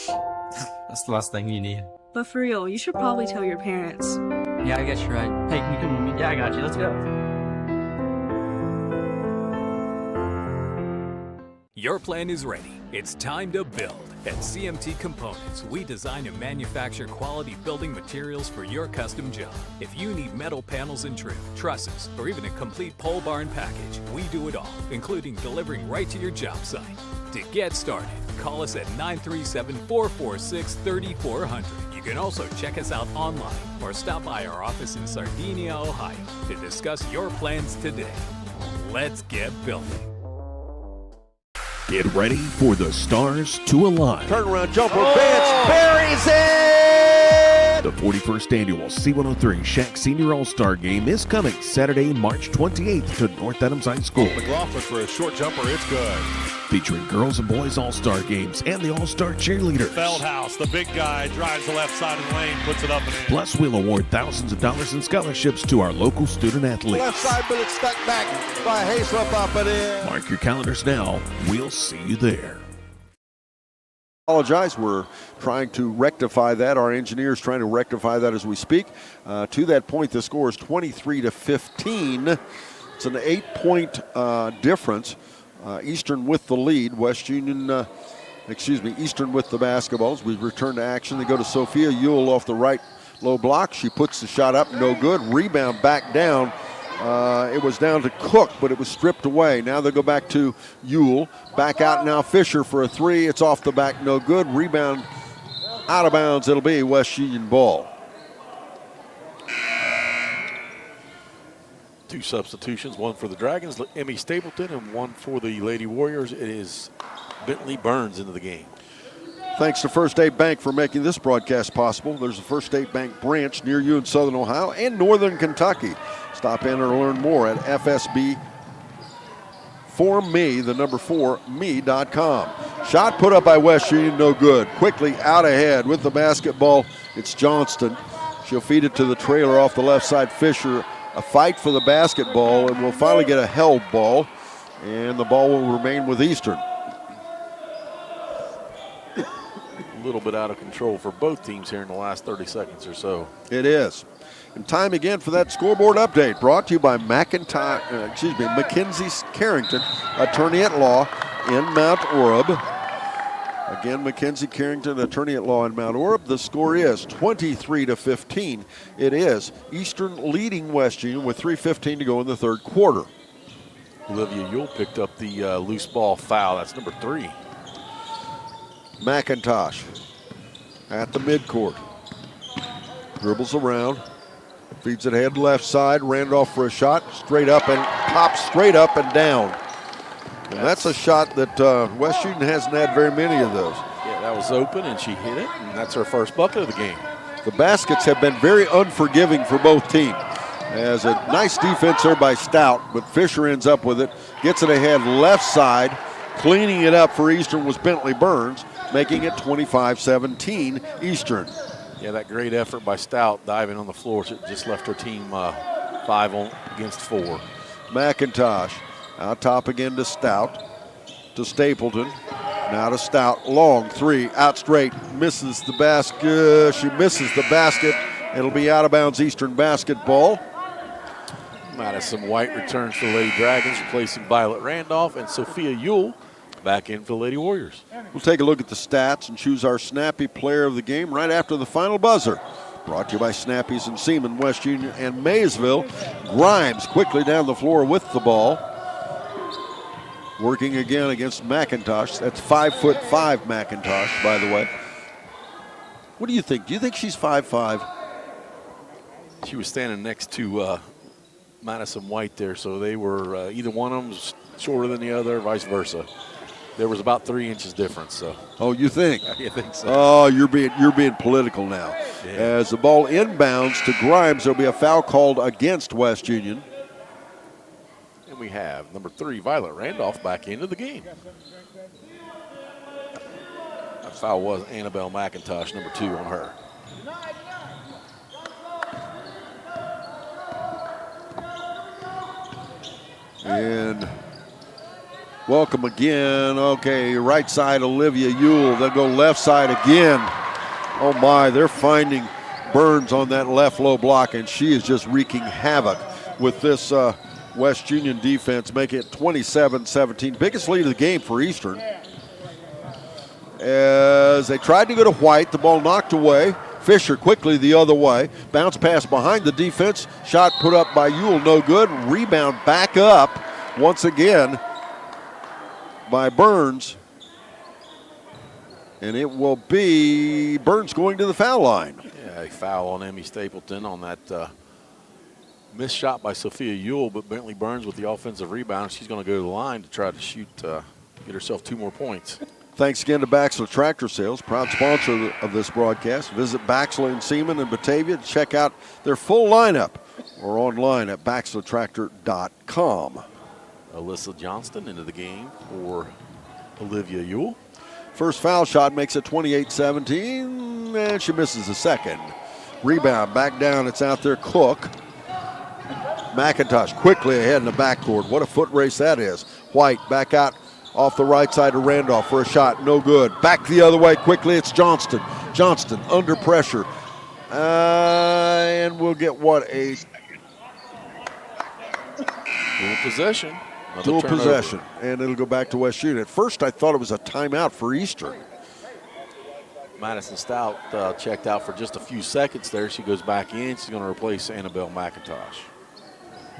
That's the last thing you need. But for real, you should probably tell your parents. Yeah, I guess you're right. Hey, can you come with me? Yeah, I got you. Let's go. Your plan is ready. It's time to build. At CMT Components, we design and manufacture quality building materials for your custom job. If you need metal panels and trim, trusses, or even a complete pole barn package, we do it all, including delivering right to your job site. To get started, call us at 937-446-3400. You can also check us out online or stop by our office in Sardinia, Ohio to discuss your plans today. Let's get building. Get ready for the stars to align. Turnaround jumper, Vance buries it! The 41st annual C103 Shack Senior All-Star Game is coming Saturday, March 28th to North Adams High School. McLaughlin for a short jumper, it's good. Featuring girls and boys All-Star Games and the All-Star Cheerleaders. Feldhouse, the big guy, drives the left side of the lane, puts it up and in. Plus, we'll award thousands of dollars in scholarships to our local student athletes. Left side, but it's stuck back by Hayslip, up and in. Mark your calendars now. We'll see you there. Apologize. We're trying to rectify that. Our engineer's trying to rectify that as we speak. To that point, the score is 23-15. It's an 8-point difference. Eastern with the lead. Eastern with the basketballs. We return to action. They go to Sophia Ewell off the right low block. She puts the shot up, no good. Rebound back down. It was down to Cook, but it was stripped away. Now they go back to Ewell. Back out now Fisher for a three. It's off the back, no good. Rebound out of bounds. It'll be West Union ball. 2 substitutions, one for the Dragons, Emmy Stapleton, and one for the Lady Warriors. It is Bentley Burns into the game. Thanks to First State Bank for making this broadcast possible. There's a First State Bank branch near you in Southern Ohio and Northern Kentucky. Stop in or learn more at FSB4me.com. Shot put up by West Union, no good. Quickly out ahead with the basketball. It's Johnston. She'll feed it to the trailer off the left side, Fisher. A fight for the basketball, and we'll finally get a held ball, and the ball will remain with Eastern. A little bit out of control for both teams here in the last 30 seconds or so. It is. And time again for that scoreboard update, brought to you by Mackenzie Carrington, attorney at law in Mount Orab. Again, Mackenzie Carrington, attorney at law in Mount Orab. The score is 23-15. It is Eastern leading West Union with 3:15 to go in the third quarter. Olivia Ewell picked up the loose ball foul. That's number 3. McIntosh at the midcourt. Dribbles around. Feeds it ahead left side. Randolph for a shot. Straight up and pops straight up and down. And that's a shot that West Union hasn't had very many of those. Yeah, that was open, and she hit it, and that's her first bucket of the game. The baskets have been very unforgiving for both teams. As a nice defense there by Stout, but Fisher ends up with it. Gets it ahead left side. Cleaning it up for Eastern was Bentley Burns, making it 25-17 Eastern. Yeah, that great effort by Stout diving on the floor. It just left her team 5 against 4. McIntosh out top again to Stout. To Stapleton. Now to Stout. Long three. Out straight. Misses the basket. She misses the basket. It'll be out of bounds Eastern basketball. Madison White returns for the Lady Dragons, replacing Violet Randolph, and Sophia Ewell back in for the Lady Warriors. We'll take a look at the stats and choose our Snappy player of the game right after the final buzzer. Brought to you by Snappies and Seaman, West Union and Maysville. Grimes quickly down the floor with the ball. Working again against McIntosh. That's 5'5" McIntosh, by the way. What do you think? Do you think she's 5'5"? She was standing next to Madison White there, so they were either one of them was shorter than the other, vice versa. There was about 3 inches difference. So. Oh, you think? I think so. Oh, you're being political now. Yeah. As the ball inbounds to Grimes, there'll be a foul called against West Union. And we have number 3, Violet Randolph, back into the game. That foul was Annabelle McIntosh, number 2 on her. And welcome again. Okay, right side, Olivia Ewell. They'll go left side again. Oh my, they're finding Burns on that left low block, and she is just wreaking havoc with this West Union defense, making it 27-17. Biggest lead of the game for Eastern. As they tried to go to White, the ball knocked away. Fisher quickly the other way. Bounce pass behind the defense. Shot put up by Ewell, no good. Rebound back up once again by Burns. And it will be Burns going to the foul line. Yeah, a foul on Emmy Stapleton on that missed shot by Sophia Ewell, but Bentley Burns with the offensive rebound. She's going to go to the line to try to shoot, get herself 2 more points. Thanks again to Baxter Tractor Sales, proud sponsor of this broadcast. Visit Baxter and Seaman in Batavia to check out their full lineup or online at baxtertractor.com. Alyssa Johnston into the game for Olivia Ewell. First foul shot makes it 28-17, and she misses the second. Rebound back down, it's out there, Cook. McIntosh quickly ahead in the backcourt. What a foot race that is. White back out off the right side of Randolph for a shot, no good. Back the other way quickly, it's Johnston. Johnston under pressure. And we'll get what, a dual possession. Dual possession, and it'll go back to West Union. At first, I thought it was a timeout for Eastern. Madison Stout checked out for just a few seconds there. She goes back in. She's going to replace Annabelle McIntosh.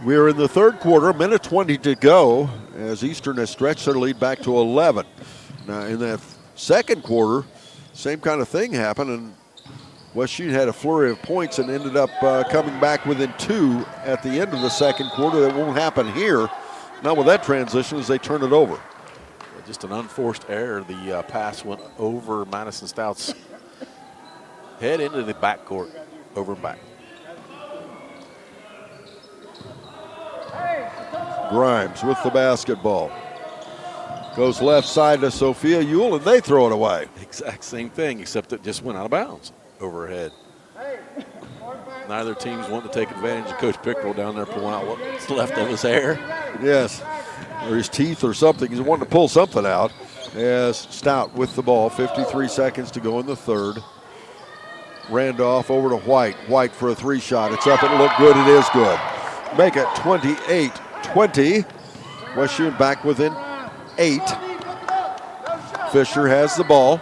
We're in the third quarter, a minute 20 to go, as Eastern has stretched their lead back to 11. Now, in that second quarter, same kind of thing happened, and West Union had a flurry of points and ended up coming back within 2 at the end of the second quarter. That won't happen here. Not with that transition as they turn it over. Just an unforced error. The pass went over Madison Stout's head into the backcourt, over and back. Grimes with the basketball. Goes left side to Sophia Ewell, and they throw it away. Exact same thing, except it just went out of bounds over her head. Neither team's wanting to take advantage of Coach Pickrell down there pulling out what's left of his hair. Yes, or his teeth or something. He's wanting to pull something out. As Stout with the ball, 53 seconds to go in the third. Randolph over to White. White for a 3 shot. It's up and look good. It is good. Make it 28-20. West Union back within 8. Fisher has the ball.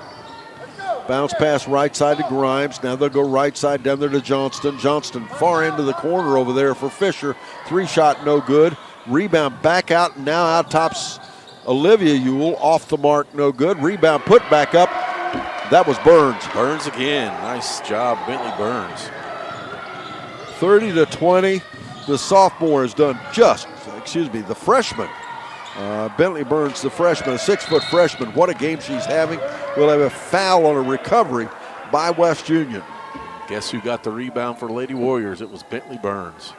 Bounce pass right side to Grimes. Now they'll go right side down there to Johnston. Johnston far into the corner over there for Fisher. 3 shot, no good. Rebound back out, and now out tops Olivia Ewell. Off the mark, no good. Rebound put back up. That was Burns. Burns again. Nice job, Bentley Burns. 30-20. The sophomore has done the freshman. Bentley Burns, the freshman, a 6-foot freshman. What a game she's having. We'll have a foul on a recovery by West Union. Guess who got the rebound for Lady Warriors? It was Bentley Burns.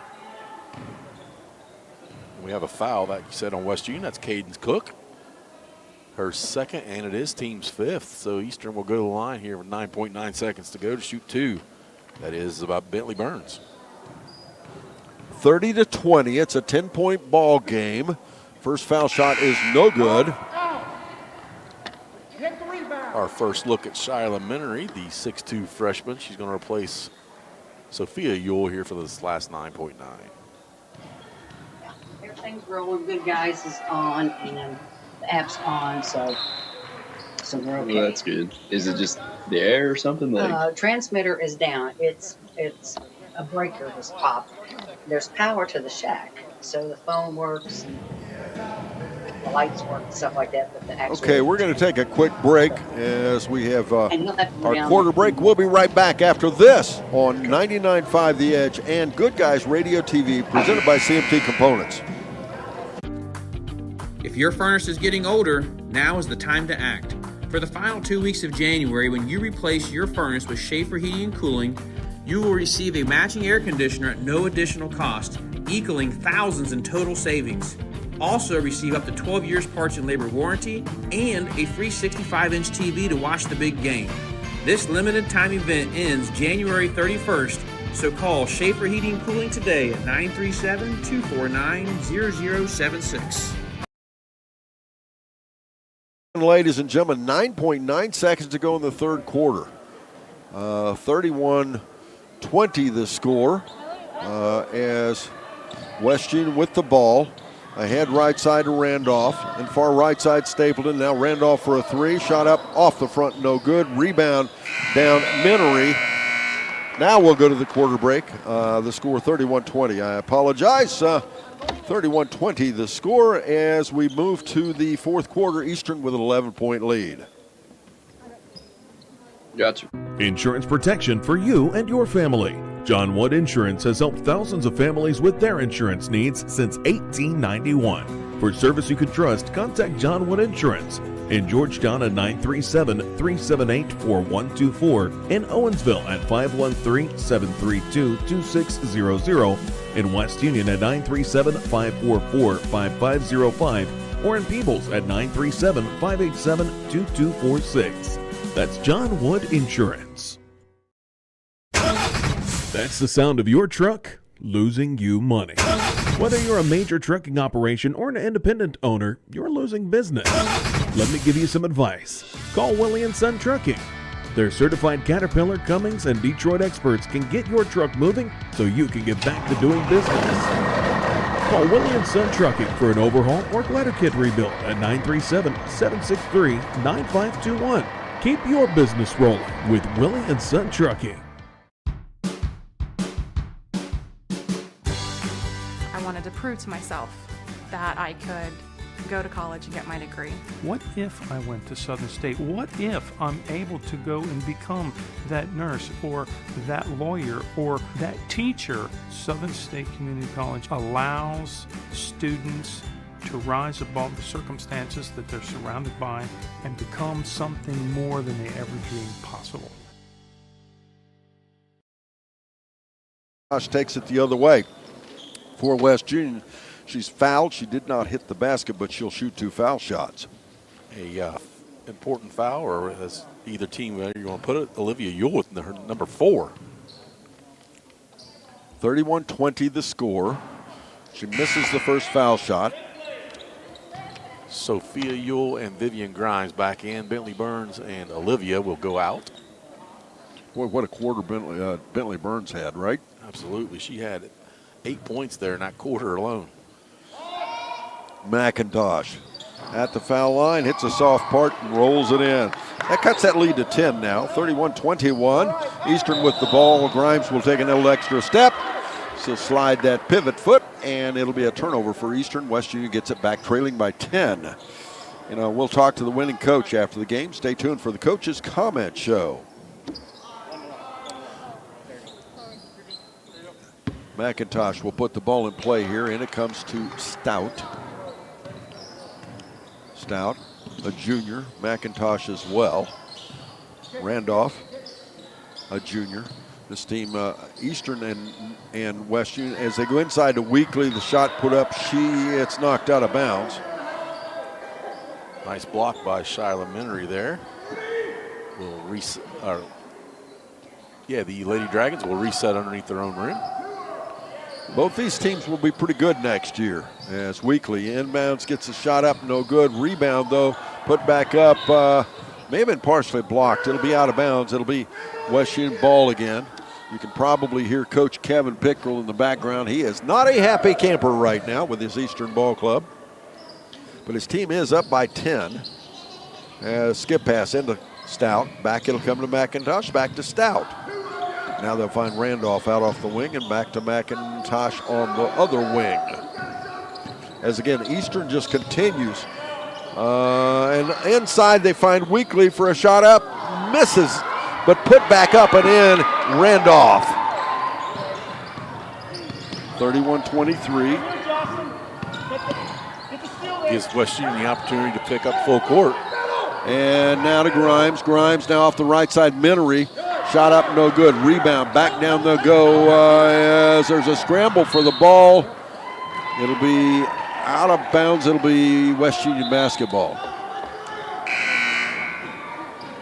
We have a foul, like you said, on West Union. That's Cadence Cook. Her second, and it is team's fifth. So Eastern will go to the line here with 9.9 seconds to go to shoot two. That is about Bentley Burns. 30-20. It's a 10-point ball game. First foul shot is no good. Our first look at Shyla Minery, the 6'2 freshman. She's going to replace Sophia Ewell here for this last 9.9. Everything's rolling. Good guys is on, and the app's on, so we're okay. Well, that's good. Is it just the air or something? Like transmitter is down. It's a breaker has popped. There's power to the shack, so the phone works, and the lights work, and stuff like that. But the actual Okay, we're going to take a quick break as we have our quarter break. We'll be right back after this on 99.5 The Edge and Good Guys Radio TV, presented by CMT Components. If your furnace is getting older, now is the time to act. For the final 2 weeks of January, when you replace your furnace with Schaefer Heating and Cooling, you will receive a matching air conditioner at no additional cost, equaling thousands in total savings. Also receive up to 12 years parts and labor warranty and a free 65-inch TV to watch the big game. This limited time event ends January 31st, so call Schaefer Heating and Cooling today at 937-249-0076. Ladies and gentlemen, 9.9 seconds to go in the third quarter. 31-20 the score as West Union with the ball. Ahead right side to Randolph and far right side Stapleton. Now Randolph for a three. Shot up off the front, no good. Rebound down Minery. Now we'll go to the quarter break. The score 31-20. I apologize. 31-20 the score as we move to the fourth quarter. Eastern with an 11-point lead. Gotcha. Insurance protection for you and your family. John Wood Insurance has helped thousands of families with their insurance needs since 1891. For service you can trust, contact John Wood Insurance in Georgetown at 937-378-4124, in Owensville at 513-732-2600, in West Union at 937-544-5505, or in Peebles at 937-587-2246. That's John Wood Insurance. That's the sound of your truck losing you money. Whether you're a major trucking operation or an independent owner, you're losing business. Let me give you some advice. Call Willie & Son Trucking. Their certified Caterpillar, Cummins, and Detroit experts can get your truck moving so you can get back to doing business. Call Willie & Son Trucking for an overhaul or glider kit rebuild at 937-763-9521. Keep your business rolling with Willie & Son Trucking. I wanted to prove to myself that I could go to college and get my degree. What if I went to Southern State? What if I'm able to go and become that nurse or that lawyer or that teacher? Southern State Community College allows students to rise above the circumstances that they're surrounded by and become something more than they ever dreamed possible. Josh takes it the other way for West Union. She's fouled. She did not hit the basket, but she'll shoot two foul shots. A important foul, or as either team where you want to put it, Olivia Ewell with her number 4. 31-20 the score. She misses the first foul shot. Sophia Ewell and Vivian Grimes back in. Bentley Burns and Olivia will go out. Boy, what a quarter Bentley Burns had, right? Absolutely. She had 8 points there in that quarter alone. McIntosh at the foul line, hits a soft part and rolls it in. That cuts that lead to 10 now, 31-21. Eastern with the ball. Grimes will take an little extra step. She'll slide that pivot foot, and it'll be a turnover for Eastern. West Union gets it back, trailing by 10. We'll talk to the winning coach after the game. Stay tuned for the Coach's Comment Show. McIntosh will put the ball in play here, and it comes to Stout. Stout, a junior. McIntosh as well. Randolph, a junior. This team, Eastern and West Union, as they go inside to Weekly, the shot put up, it's knocked out of bounds. Nice block by Shyla Minery there. The Lady Dragons will reset underneath their own rim. Both these teams will be pretty good next year, as Weekly inbounds gets a shot up, no good. Rebound, though, put back up. May have been partially blocked. It'll be out of bounds. It'll be West Union ball again. You can probably hear Coach Kevin Pickrell in the background. He is not a happy camper right now with his Eastern Ball Club. But his team is up by 10. Skip pass into Stout. Back it'll come to McIntosh. Back to Stout. Now they'll find Randolph out off the wing and back to McIntosh on the other wing. As again, Eastern just continues. And inside they find Weekly for a shot up. Misses, but put back up and in. Randolph. 31-23. Gives West Union the opportunity to pick up full court. And now to Grimes. Grimes now off the right side. Minery. Shot up, no good. Rebound. Back down they'll go as there's a scramble for the ball. It'll be out of bounds. It'll be West Union basketball.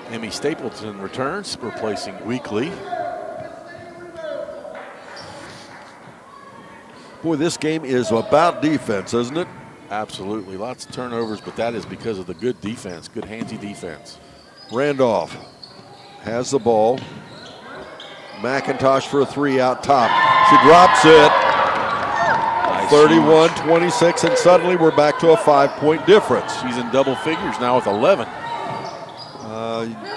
Emmy Stapleton returns, replacing Weekly. Boy, this game is about defense, isn't it? Absolutely. Lots of turnovers, but that is because of the good defense, good handsy defense. Randolph has the ball. McIntosh for a three out top. She drops it. 31-26, and suddenly we're back to a 5-point difference. She's in double figures now with 11.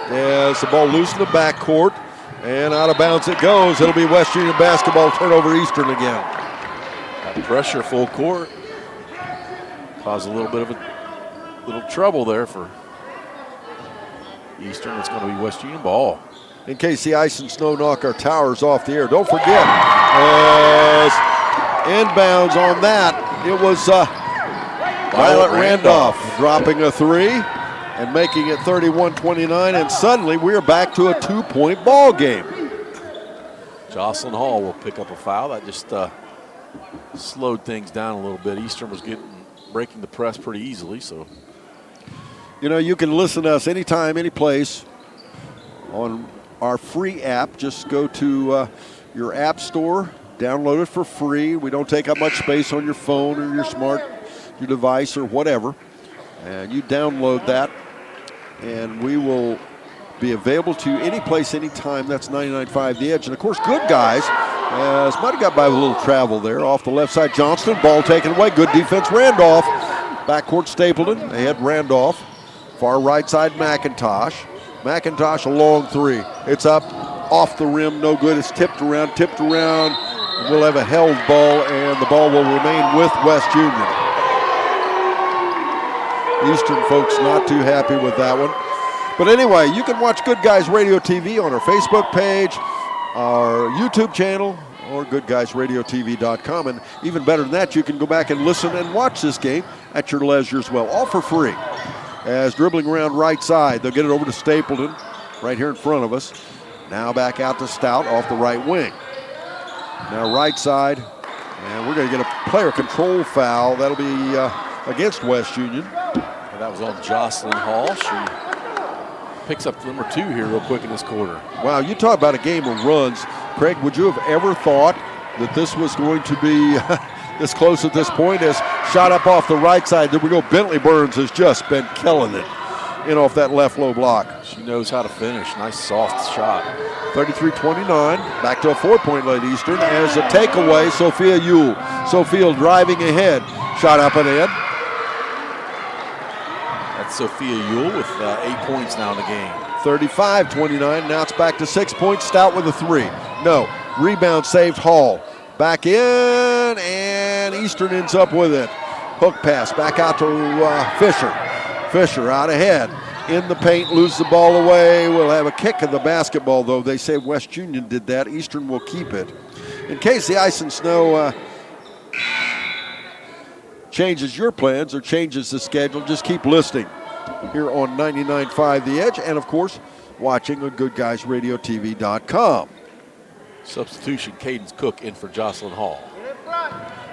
As the ball loose in the backcourt, and out of bounds it goes. It'll be West Union basketball, turnover Eastern again. That pressure full court caused a little bit of little trouble there for Eastern. It's going to be West Union ball. In case the ice and snow knock our towers off the air, don't forget, as inbounds on that, it was Violet Randolph dropping a three and making it 31-29, and suddenly we're back to a 2-point ball game. Jocelyn Hall will pick up a foul. That just slowed things down a little bit. Eastern was breaking the press pretty easily. So, you know, you can listen to us anytime, any place on our free app. Just go to your app store, download it for free. We don't take up much space on your phone or your device or whatever. And you download that, and we will be available to any place, anytime. That's 99.5 The Edge. And, of course, Good Guys might have got by with a little travel there. Off the left side, Johnston. Ball taken away. Good defense, Randolph. Backcourt, Stapleton. They had Randolph. Far right side, McIntosh. McIntosh, a long three. It's up, off the rim, no good. It's tipped around. We'll have a held ball, and the ball will remain with West Union. Eastern folks not too happy with that one. But anyway, you can watch Good Guys Radio TV on our Facebook page, our YouTube channel, or goodguysradiotv.com. And even better than that, you can go back and listen and watch this game at your leisure as well, all for free. As dribbling around right side, they'll get it over to Stapleton right here in front of us. Now back out to Stout off the right wing. Now right side, and we're going to get a player control foul. That'll be against West Union. And that was on Jocelyn Hall. She picks up number 2 here real quick in this quarter. Wow, you talk about a game of runs. Craig, would you have ever thought that this was going to be this close at this point? As shot up off the right side, there we go. Bentley Burns has just been killing it in off that left low block. She knows how to finish. Nice soft shot. 33-29, back to a 4-point lead Eastern. As a takeaway, Sophia Yule. Sophia driving ahead. Shot up and in. That's Sophia Yule with 8 points now in the game. 35-29, now it's back to 6 points. Stout with a three. No, rebound saved Hall. Back in, and Eastern ends up with it. Hook pass back out to Fisher. Fisher out ahead. In the paint, loses the ball away. We'll have a kick of the basketball, though. They say West Union did that. Eastern will keep it. In case the ice and snow changes your plans or changes the schedule, just keep listening here on 99.5 The Edge, and of course, watching on goodguysradiotv.com. Substitution, Cadence Cook in for Jocelyn Hall.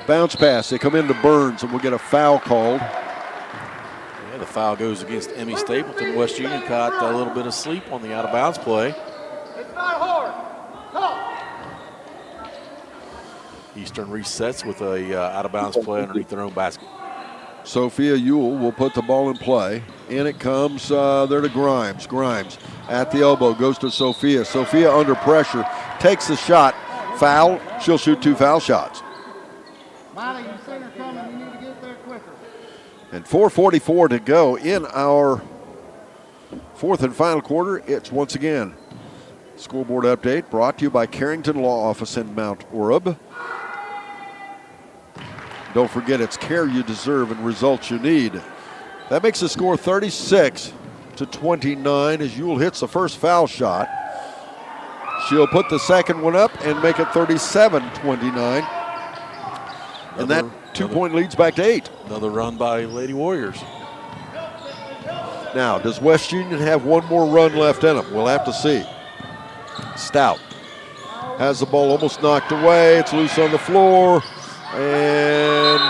Bounce pass, they come into Burns, and we'll get a foul called. Yeah, the foul goes against Emmy Stapleton. West Union caught a little bit of sleep on the out-of-bounds play. It's not hard. Eastern resets with a out-of-bounds play underneath their own basket. Sophia Ewell will put the ball in play. In it comes there to Grimes. Grimes at the elbow, goes to Sophia. Sophia under pressure, takes the shot. Foul, she'll shoot 2 foul shots. Miley, you see her coming, you need to get there quicker. And 4:44 to go in our fourth and final quarter. It's once again scoreboard update brought to you by Carrington Law Office in Mount Orab. Don't forget, it's care you deserve and results you need. That makes the score 36-29 as Ewell hits the first foul shot. She'll put the second one up and make it 37-29. And that 2-point lead's back to 8. Another run by Lady Warriors. Now, does West Union have one more run left in them? We'll have to see. Stout has the ball almost knocked away. It's loose on the floor. And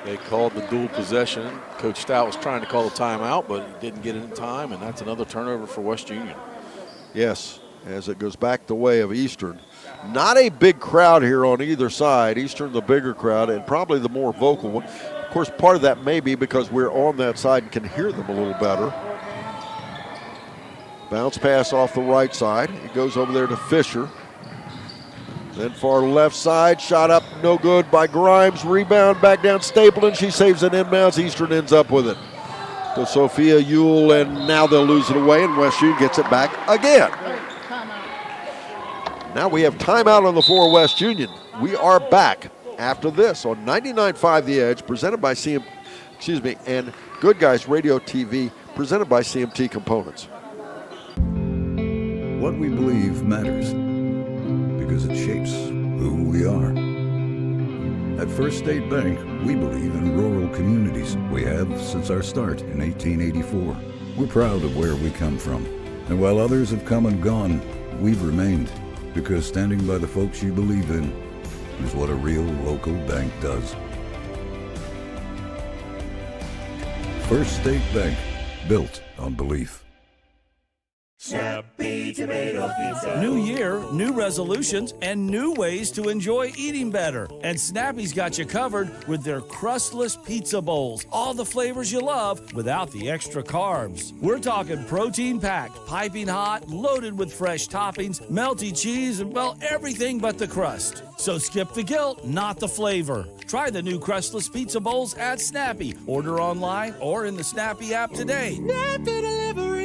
they called the dual possession. Coach Stout was trying to call a timeout, but he didn't get it in time, and that's another turnover for West Union. Yes, as it goes back the way of Eastern. Not a big crowd here on either side. Eastern the bigger crowd and probably the more vocal one. Of course, part of that may be because we're on that side and can hear them a little better. Bounce pass off the right side. It goes over there to Fisher. Then far left side, shot up, no good by Grimes. Rebound back down Stapleton. She saves it inbounds. Eastern ends up with it to Sophia Ewell, and now they'll lose it away, and West Union gets it back again. Now we have timeout on the floor, West Union. We are back after this on 99.5 The Edge, presented by and Good Guys Radio TV, presented by CMT Components. What we believe matters because it shapes who we are. At First State Bank, we believe in rural communities. We have since our start in 1884. We're proud of where we come from. And while others have come and gone, we've remained, because standing by the folks you believe in is what a real local bank does. First State Bank, built on belief. Snappy Tomato Pizza. New year, new resolutions, and new ways to enjoy eating better. And Snappy's got you covered with their crustless pizza bowls. All the flavors you love without the extra carbs. We're talking protein-packed, piping hot, loaded with fresh toppings, melty cheese, and, well, everything but the crust. So skip the guilt, not the flavor. Try the new crustless pizza bowls at Snappy. Order online or in the Snappy app today. Snappy Delivery.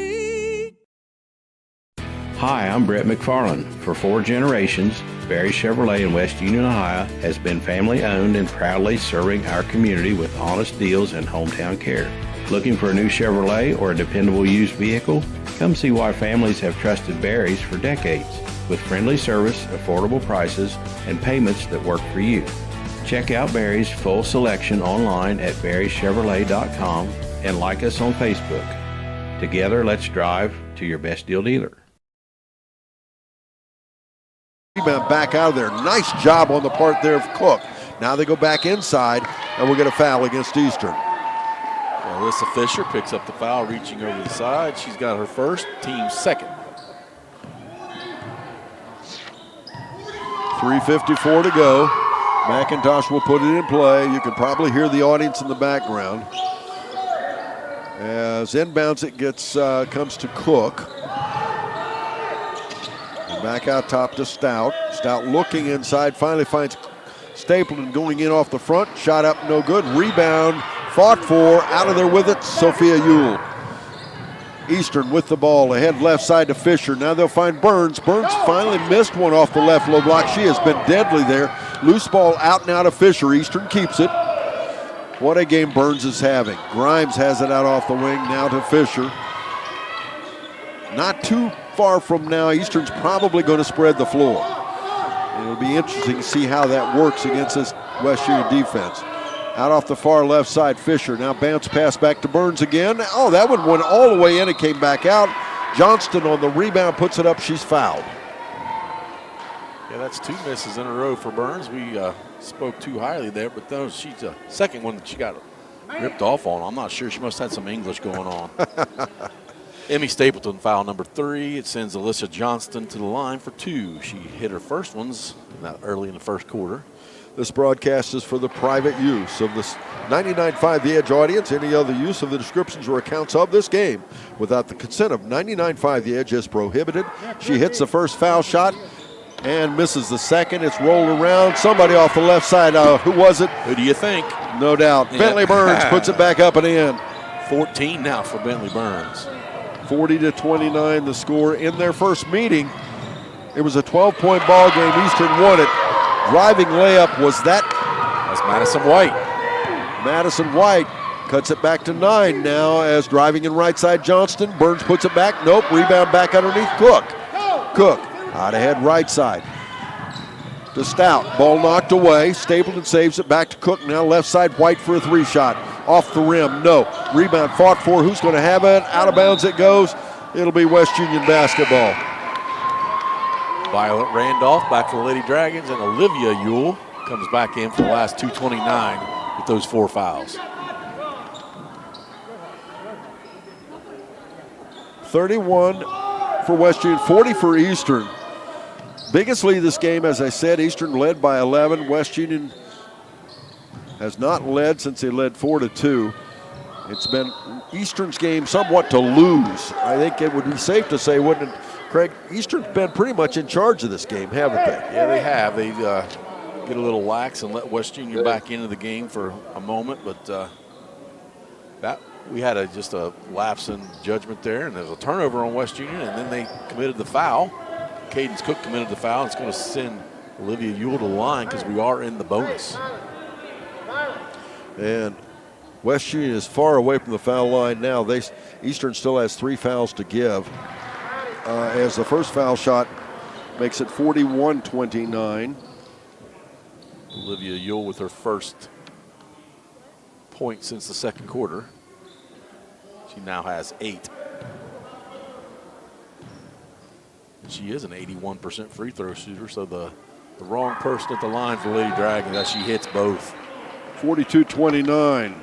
Hi, I'm Brett McFarland. For 4 generations, Barry Chevrolet in West Union, Ohio has been family owned and proudly serving our community with honest deals and hometown care. Looking for a new Chevrolet or a dependable used vehicle? Come see why families have trusted Barry's for decades, with friendly service, affordable prices, and payments that work for you. Check out Barry's full selection online at barrychevrolet.com and like us on Facebook. Together, let's drive to your best deal dealer. Rebound back out of there. Nice job on the part there of Cook. Now they go back inside, and we'll get a foul against Eastern. Alyssa Fisher picks up the foul, reaching over the side. She's got her first, team's second. 3:54 to go. McIntosh will put it in play. You can probably hear the audience in the background. As inbounds it gets comes to Cook. And back out top to Stout. Stout looking inside, finally finds Stapleton going in off the front. Shot up, no good. Rebound, fought for, out of there with it, Sophia Ewell. Eastern with the ball, ahead left side to Fisher. Now they'll find Burns. Burns finally missed one off the left low block. She has been deadly there. Loose ball out and out of Fisher. Eastern keeps it. What a game Burns is having. Grimes has it out off the wing, now to Fisher. Not too far from now, Eastern's probably going to spread the floor. And it'll be interesting to see how that works against this West Union defense. Out off the far left side, Fisher. Now bounce pass back to Burns again. Oh, that one went all the way in. It came back out. Johnston on the rebound puts it up. She's fouled. Yeah, that's 2 misses in a row for Burns. We spoke too highly there, but she's the second one that she got ripped off on. I'm not sure. She must have had some English going on. Emmy Stapleton, foul number 3. It sends Alyssa Johnston to the line for 2. She hit her first ones early in the first quarter. This broadcast is for the private use of this 99.5 The Edge audience. Any other use of the descriptions or accounts of this game without the consent of 99.5 The Edge is prohibited. She hits the first foul shot and misses the second. It's rolled around. Somebody off the left side. Who was it? Who do you think? No doubt. Yeah. Bentley Burns puts it back up and in. 14 now for Bentley Burns. 40-29 the score. In their first meeting, it was a 12-point ball game. Eastern won it. Driving layup was that. That's Madison White. Madison White cuts it back to 9 now as driving in right side Johnston. Burns puts it back. Nope. Rebound back underneath Cook. Cook out ahead right side to Stout. Ball knocked away. Stapleton saves it back to Cook. Now left side White for a 3 shot. Off the rim. No. Rebound fought for. Who's going to have it? Out of bounds it goes. It'll be West Union basketball. Violet Randolph back for the Lady Dragons, and Olivia Ewell comes back in for the last 2:29 with those 4 fouls. 31 for West Union, 40 for Eastern. Biggest lead this game, as I said, Eastern led by 11. West Union has not led since they led 4-2. It's been Eastern's game somewhat to lose. I think it would be safe to say, wouldn't it, Craig? Eastern's been pretty much in charge of this game, haven't they? Yeah, they have. They get a little lax and let West Union back into the game for a moment, but that we had just a lapse in judgment there, and there's a turnover on West Union, and then they committed the foul. Cadence Cook committed the foul. It's going to send Olivia Ewell to the line because we are in the bonus. And West Union is far away from the foul line now. Eastern still has 3 fouls to give. As the first foul shot makes it 41-29. Olivia Ewell with her first point since the second quarter. She now has 8. She is an 81% free throw shooter, so the wrong person at the line for Lady Dragons as she hits both. 42-29.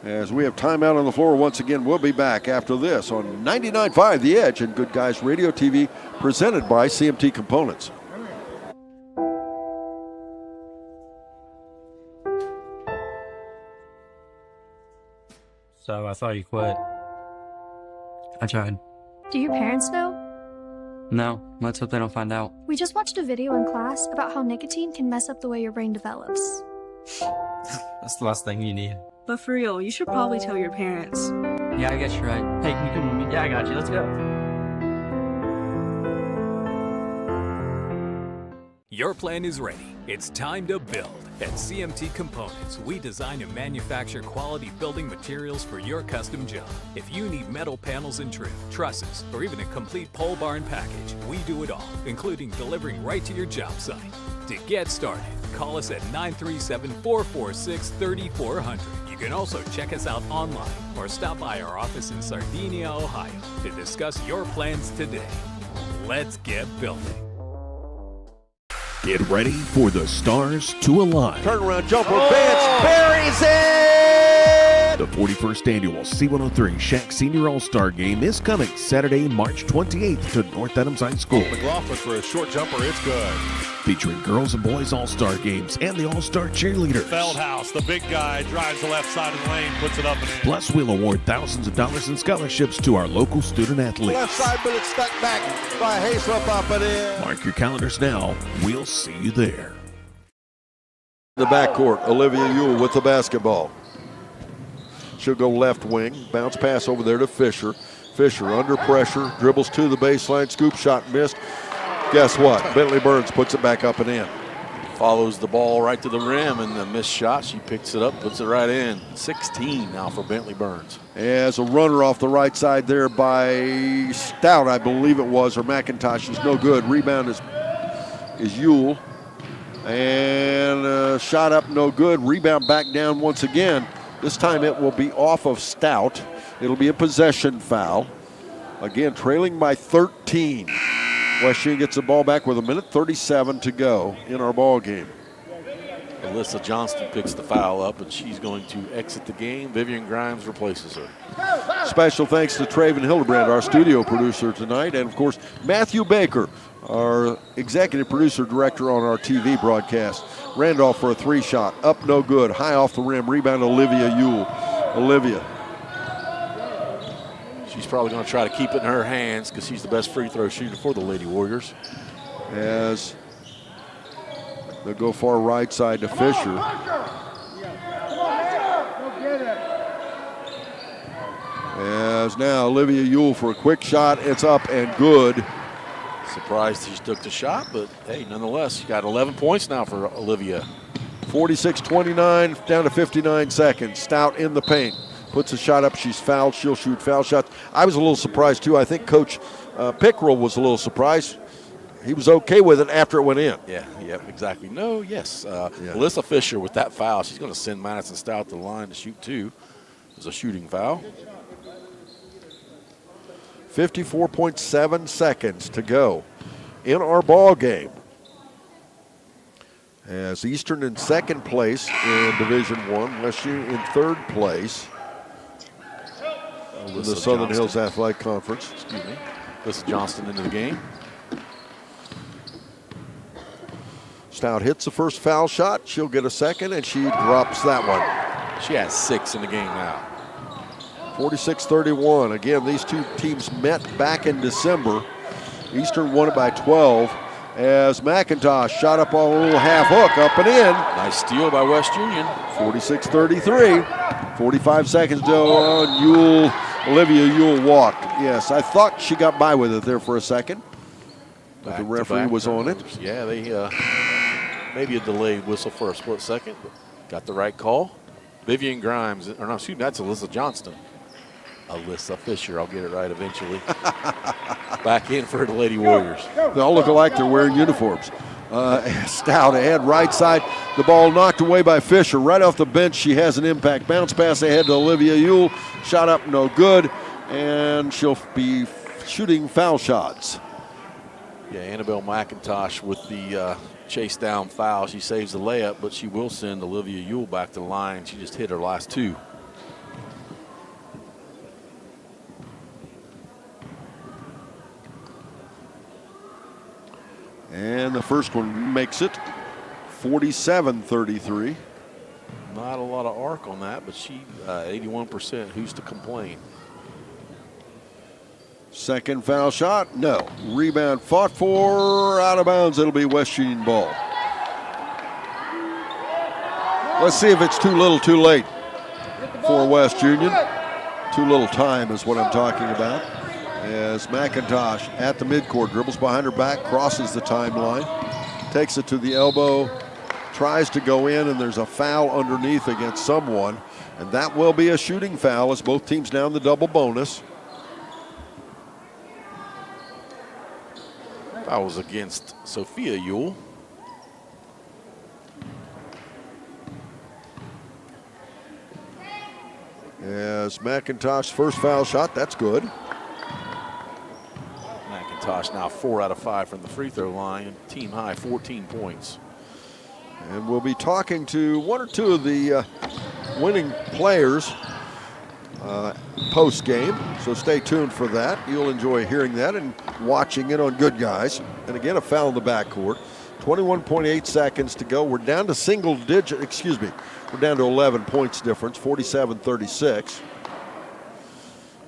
As we have timeout on the floor once again, we'll be back after this on 99.5 The Edge and Good Guys Radio TV, presented by CMT Components. So I thought you quit. I tried. Do your parents know? No, let's hope they don't find out. We just watched a video in class about how nicotine can mess up the way your brain develops. That's the last thing you need. But for real, you should probably tell your parents. Yeah, I guess you're right. Hey, can you come with me? Yeah, I got you. Let's go. Your plan is ready. It's time to build. At CMT Components, we design and manufacture quality building materials for your custom job. If you need metal panels and trim, trusses, or even a complete pole barn package, we do it all, including delivering right to your job site. To get started, call us at 937-446-3400. You can also check us out online or stop by our office in Sardinia, Ohio to discuss your plans today. Let's get building. Get ready for the stars to align. Turnaround jumper, Vance buries it! The 41st annual C103 Shack Senior All-Star Game is coming Saturday, March 28th to North Adams High School. McLaughlin for a short jumper, it's good. Featuring girls and boys All-Star games and the All-Star cheerleaders. Feldhouse, the big guy, drives the left side of the lane, puts it up and in. Plus, we'll award thousands of dollars in scholarships to our local student athletes. Left side, but it's stuck back by Hayslip up and in. Mark your calendars now. We'll see you there. The backcourt, Olivia Ewell with the basketball. She'll go left wing, bounce pass over there to Fisher. Fisher under pressure, dribbles to the baseline, scoop shot missed. Guess what? Bentley Burns puts it back up and in. follows the ball right to the rim, and the missed shot, she picks it up, puts it right in. 16 now for Bentley Burns. As a runner off the right side there by Stout, I believe it was, or McIntosh, is no good. Rebound is Yule. And shot up, no good. Rebound back down once again. This time it will be off of Stout. It'll be a possession foul. Again, trailing by 13. West Union gets the ball back with 1:37 to go in our ball game. Alyssa Johnston picks the foul up, and she's going to exit the game. Vivian Grimes replaces her. Special thanks to Traven Hildebrand, our studio producer tonight, and of course Matthew Baker, our executive producer director on our TV broadcast. Randolph for a 3-shot, up no good, high off the rim, rebound Olivia Yule. Olivia. She's probably going to try to keep it in her hands because she's the best free throw shooter for the Lady Warriors. As they go far right side to Fisher. As now Olivia Yule for a quick shot. It's up and good. Surprised she took the shot, but hey, nonetheless, she got 11 points now for Olivia. 46-29, down to 59 seconds. Stout in the paint. Puts a shot up. She's fouled. She'll shoot foul shots. I was a little surprised, too. I think Coach Pickrell was a little surprised. He was okay with it after it went in. Yeah, exactly. No, yes. Alyssa Fisher with that foul, she's going to send Madison Stout to the line to shoot 2. It was a shooting foul. 54.7 seconds to go in our ball game. As Eastern in second place in Division I, West Union in third place in the Southern Hills Athletic Conference. Excuse me. Alyssa Johnston into the game. Stout hits the first foul shot. She'll get a second, and she drops that one. She has 6 in the game now. 46-31. Again, these two teams met back in December. Eastern won it by 12 as McIntosh shot up on a little half hook, up and in. Nice steal by West Union. 46-33. 45 seconds to go on. Yule, Olivia Yule walked. Yes, I thought she got by with it there for a second, but the referee was on it. Yeah, they maybe a delayed whistle for a split second, but got the right call. Vivian Grimes, or no, excuse me, that's Alyssa Johnston. Alyssa Fisher, I'll get it right eventually. Back in for the Lady Warriors. They all look alike, they're wearing uniforms. Stout ahead, right side. The ball knocked away by Fisher. Right off the bench, she has an impact. Bounce pass ahead to Olivia Yule. Shot up, no good. And she'll be shooting foul shots. Yeah, Annabelle McIntosh with the chase down foul. She saves the layup, but she will send Olivia Yule back to the line. She just hit her last 2. And the first one makes it 47-33. Not a lot of arc on that, but she 81%. Who's to complain? Second foul shot, no. Rebound fought for, out of bounds. It'll be West Union ball. Let's see if it's too little too late for West Union. Too little time is what I'm talking about. As McIntosh at the midcourt, dribbles behind her back, crosses the timeline, takes it to the elbow, tries to go in, and there's a foul underneath against someone. And that will be a shooting foul as both teams down the double bonus. Foul was against Sophia Yule. As McIntosh's first foul shot, that's good. McIntosh now 4 out of 5 from the free throw line. Team high, 14 points. And we'll be talking to one or two of the winning players post-game, so stay tuned for that. You'll enjoy hearing that and watching it on Good Guys. And again, a foul in the backcourt. 21.8 seconds to go. We're down to single digit, we're down to 11 points difference, 47-36.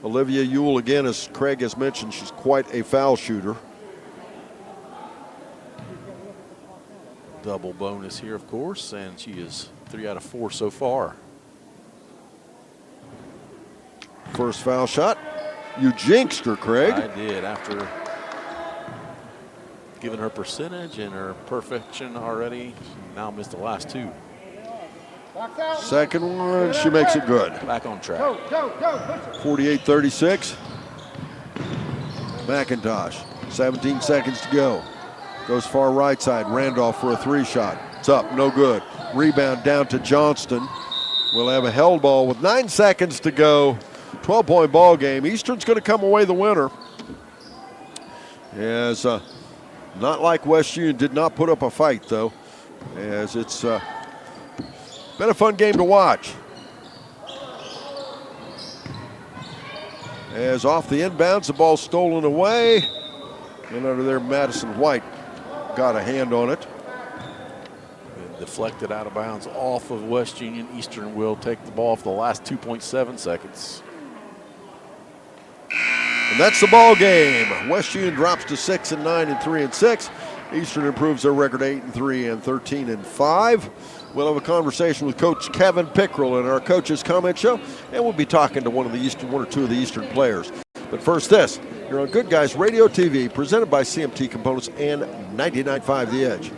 Olivia Yule, again, as Craig has mentioned, she's quite a foul shooter. Double bonus here, of course, and she is 3 out of 4 so far. First foul shot. You jinxed her, Craig. I did after given her percentage and her perfection already. She now missed the last two. Second one, she makes it good. Back on track. 48-36. McIntosh, 17 seconds to go. Goes far right side. Randolph for a three shot. It's up, no good. Rebound down to Johnston. We'll have a held ball with 9 seconds to go. 12-point ball game. Eastern's going to come away the winner. As not like West Union, did not put up a fight though. As it's been a fun game to watch. As off the inbounds, the ball stolen away. And under there, Madison White got a hand on it. And deflected out of bounds off of West Union. Eastern will take the ball for the last 2.7 seconds. And that's the ball game. West Union drops to 6-9 and 3-6. Eastern improves their record 8-3 and 13-5. We'll have a conversation with Coach Kevin Pickrell in our Coach's Comment Show, and we'll be talking to one or two of the Eastern players. But first this, you're on Good Guys Radio TV, presented by CMT Components and 99.5 The Edge.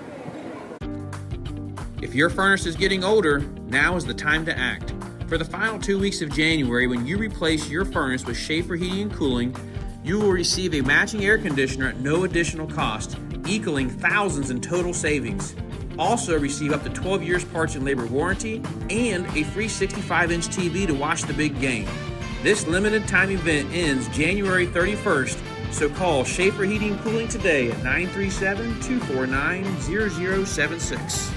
If your furnace is getting older, now is the time to act. For the final 2 weeks of January, when you replace your furnace with Schaefer Heating and Cooling, you will receive a matching air conditioner at no additional cost, equaling thousands in total savings. Also receive up to 12 years parts and labor warranty and a free 65-inch TV to watch the big game. This limited time event ends January 31st, so call Schaefer Heating and Cooling today at 937-249-0076.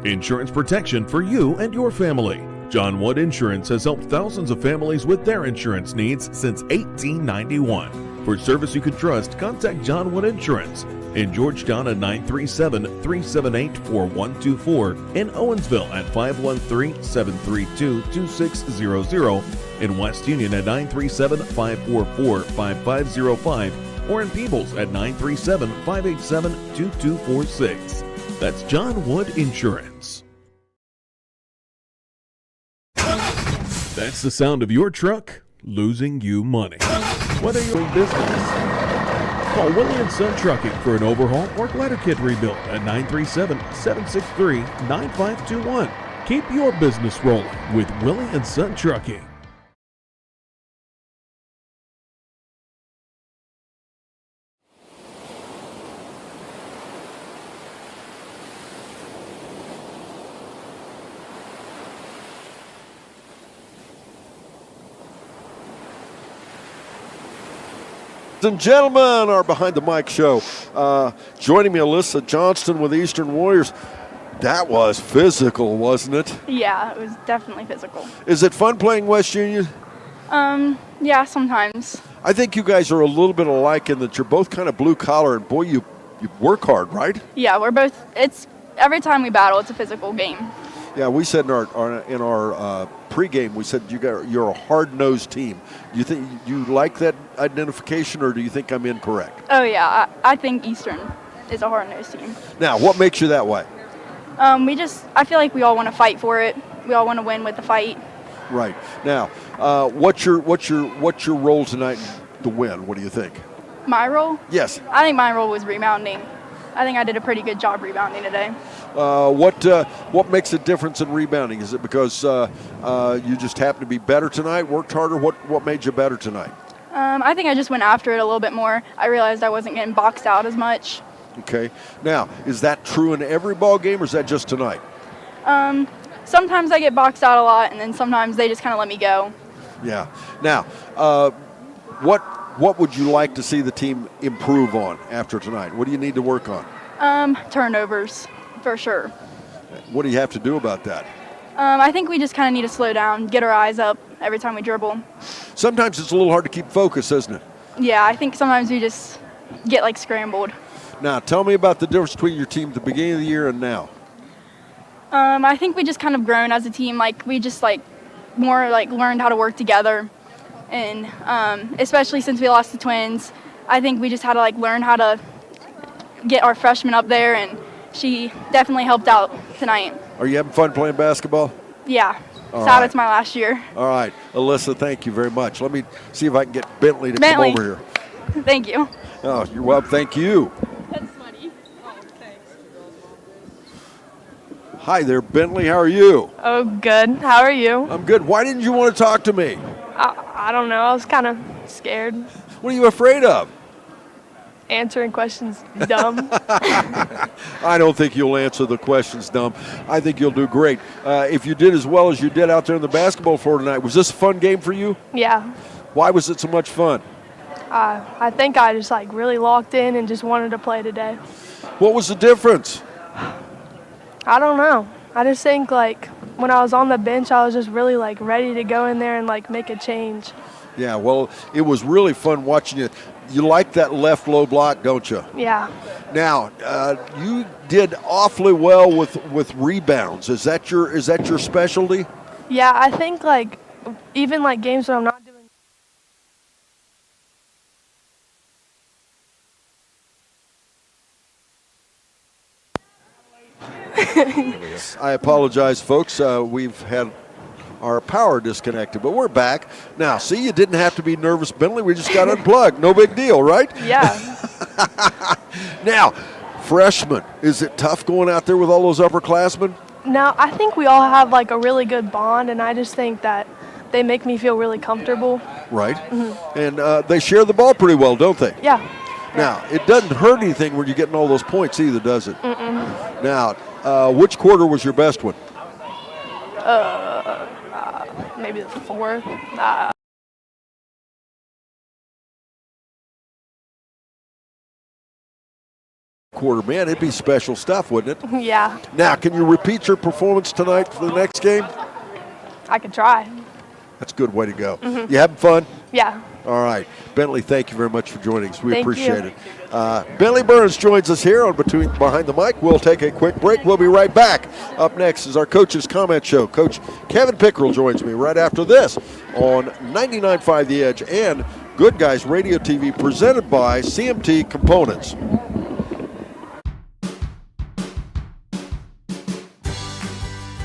Insurance protection for you and your family. John Wood Insurance has helped thousands of families with their insurance needs since 1891. For service you can trust, contact John Wood Insurance in Georgetown at 937-378-4124, in Owensville at 513-732-2600, in West Union at 937-544-5505, or in Peebles at 937-587-2246. That's John Wood Insurance. That's the sound of your truck losing you money. Whether you're in business, call Willie & Son Trucking for an overhaul or glider kit rebuild at 937-763-9521. Keep your business rolling with Willie & Son Trucking. And gentlemen, our Behind the Mic show. Joining me, Alyssa Johnston with Eastern Warriors. That was physical, wasn't it? Yeah, it was definitely physical. Is it fun playing West Union? Yeah, sometimes. I think you guys are a little bit alike in that you're both kind of blue collar, and boy, you work hard, right? Yeah, we're both. It's every time we battle, it's a physical game. Yeah, we said in our pregame, we said you're a hard-nosed team. Do you think you like that identification, or do you think I'm incorrect? Oh yeah, I think Eastern is a hard-nosed team. Now, what makes you that way? I feel like we all want to fight for it. We all want to win with the fight. Right. Now, what's your role tonight in the win? What do you think? My role? Yes. I think my role was rebounding. I think I did a pretty good job rebounding today. What makes a difference in rebounding? Is it because you just happened to be better tonight, worked harder? What made you better tonight? I think I just went after it a little bit more. I realized I wasn't getting boxed out as much. Okay. Now, is that true in every ball game, or is that just tonight? Sometimes I get boxed out a lot, and then sometimes they just kind of let me go. Yeah. Now, what would you like to see the team improve on after tonight? What do you need to work on? Turnovers, for sure. What do you have to do about that? I think we just kind of need to slow down, get our eyes up every time we dribble. Sometimes it's a little hard to keep focus, isn't it? Yeah, I think sometimes we just get scrambled. Now, tell me about the difference between your team at the beginning of the year and now. I think we just kind of grown as a team. We just more learned how to work together. And especially since we lost the twins, I think we just had to learn how to get our freshman up there, and she definitely helped out tonight. Are you having fun playing basketball? Yeah. All Sad right. it's my last year. All right. Alyssa, thank you very much. Let me see if I can get Bentley to come over here. Thank you. Oh, you're welcome. Thank you. That's funny. Hi there, Bentley. How are you? Oh, good. How are you? I'm good. Why didn't you want to talk to me? I don't know. I was kind of scared. What are you afraid of? Answering questions dumb. I don't think you'll answer the questions dumb. I think you'll do great. If you did as well as you did out there in the basketball floor tonight, was this a fun game for you? Yeah. Why was it so much fun? I think I just really locked in and just wanted to play today. What was the difference? I don't know. I just think when I was on the bench, I was just really ready to go in there and make a change. Yeah, well, it was really fun watching you. You like that left low block, don't you? Yeah. Now, you did awfully well with rebounds. Is that your specialty? Yeah, I think even games when I'm not doing. I apologize, folks. We've had our power disconnected, but we're back. Now, see, you didn't have to be nervous, Bentley. We just got unplugged. No big deal, right? Yeah. Now, freshmen, is it tough going out there with all those upperclassmen? No, I think we all have a really good bond, and I just think that they make me feel really comfortable. Right. Mm-hmm. And they share the ball pretty well, don't they? Yeah. Now, it doesn't hurt anything when you're getting all those points either, does it? Mm-mm. Now, which quarter was your best one? Maybe the fourth. Quarter, man, it'd be special stuff, wouldn't it? Yeah. Now, can you repeat your performance tonight for the next game? I could try. That's a good way to go. Mm-hmm. You having fun? Yeah. All right. Bentley, thank you very much for joining us. We Thank appreciate you. it. Bentley Burns joins us here on Behind the Mic. We'll take a quick break. We'll be right back. Up next is our Coach's Comment Show. Coach Kevin Pickrell joins me right after this on 99.5 The Edge and Good Guys Radio TV presented by CMT Components.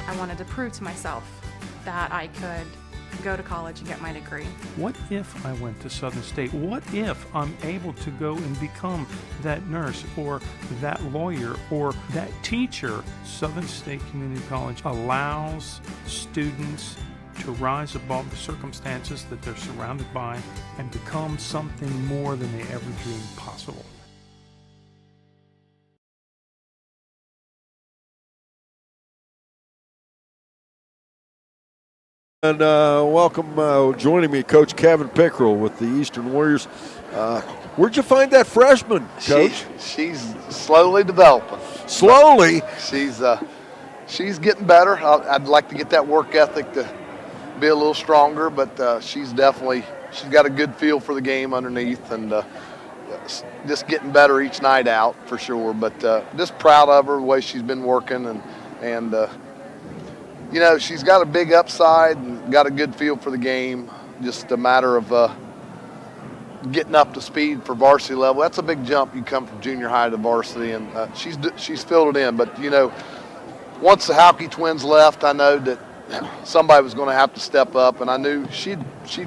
I wanted to prove to myself that I could go to college and get my degree. What if I went to Southern State? What if I'm able to go and become that nurse or that lawyer or that teacher? Southern State Community College allows students to rise above the circumstances that they're surrounded by and become something more than they ever dreamed possible. And welcome, joining me, Coach Kevin Pickrell with the Eastern Warriors. Where'd you find that freshman, Coach? She's slowly developing. Slowly? She's getting better. I'd like to get that work ethic to be a little stronger, but she's got a good feel for the game underneath, and just getting better each night out for sure. But just proud of her, the way she's been working, and she's got a big upside and got a good feel for the game. Just a matter of getting up to speed for varsity level. That's a big jump. You come from junior high to varsity, and she's filled it in. But once the Hauke twins left, I know that somebody was going to have to step up, and I knew she'd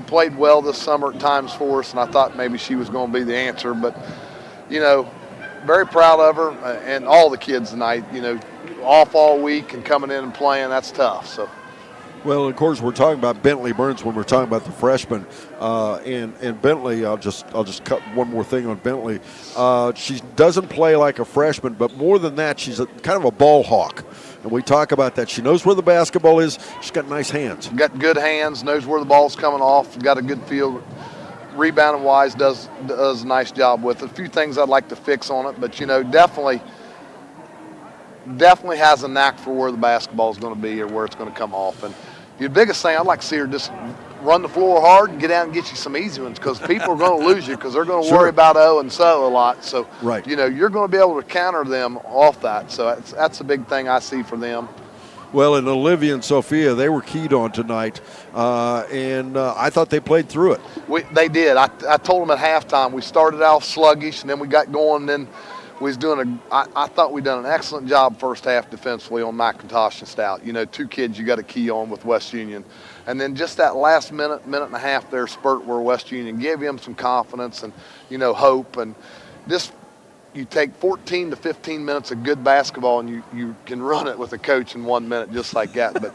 played well this summer at times for us, and I thought maybe she was going to be the answer. But very proud of her and all the kids tonight. Off all week and coming in and playing, that's tough. So, well, of course, we're talking about Bentley Burns when we're talking about the freshman, and Bentley. I'll just cut one more thing on Bentley. She doesn't play like a freshman, but more than that, she's kind of a ball hawk, and we talk about that. She knows where the basketball is. She's got nice hands. Got good hands. Knows where the ball's coming off. Got a good feel. Rebounding wise, does a nice job with it. A few things I'd like to fix on it, but definitely has a knack for where the basketball is going to be or where it's going to come off. And the biggest thing, I'd like to see her just run the floor hard and get out and get you some easy ones, because people are going to lose you because they're going to worry about and so a lot. So, right. You're going to be able to counter them off that. So that's a big thing I see for them. Well, and Olivia and Sophia, they were keyed on tonight, and I thought they played through it. They did. I told them at halftime, we started off sluggish, and then we got going, and then we was I thought we'd done an excellent job first half defensively on McIntosh and Stout. Two kids you got to key on with West Union. And then just that last minute and a half there spurt where West Union gave him some confidence and, hope. And just you take 14 to 15 minutes of good basketball and you can run it with a coach in 1 minute just like that. But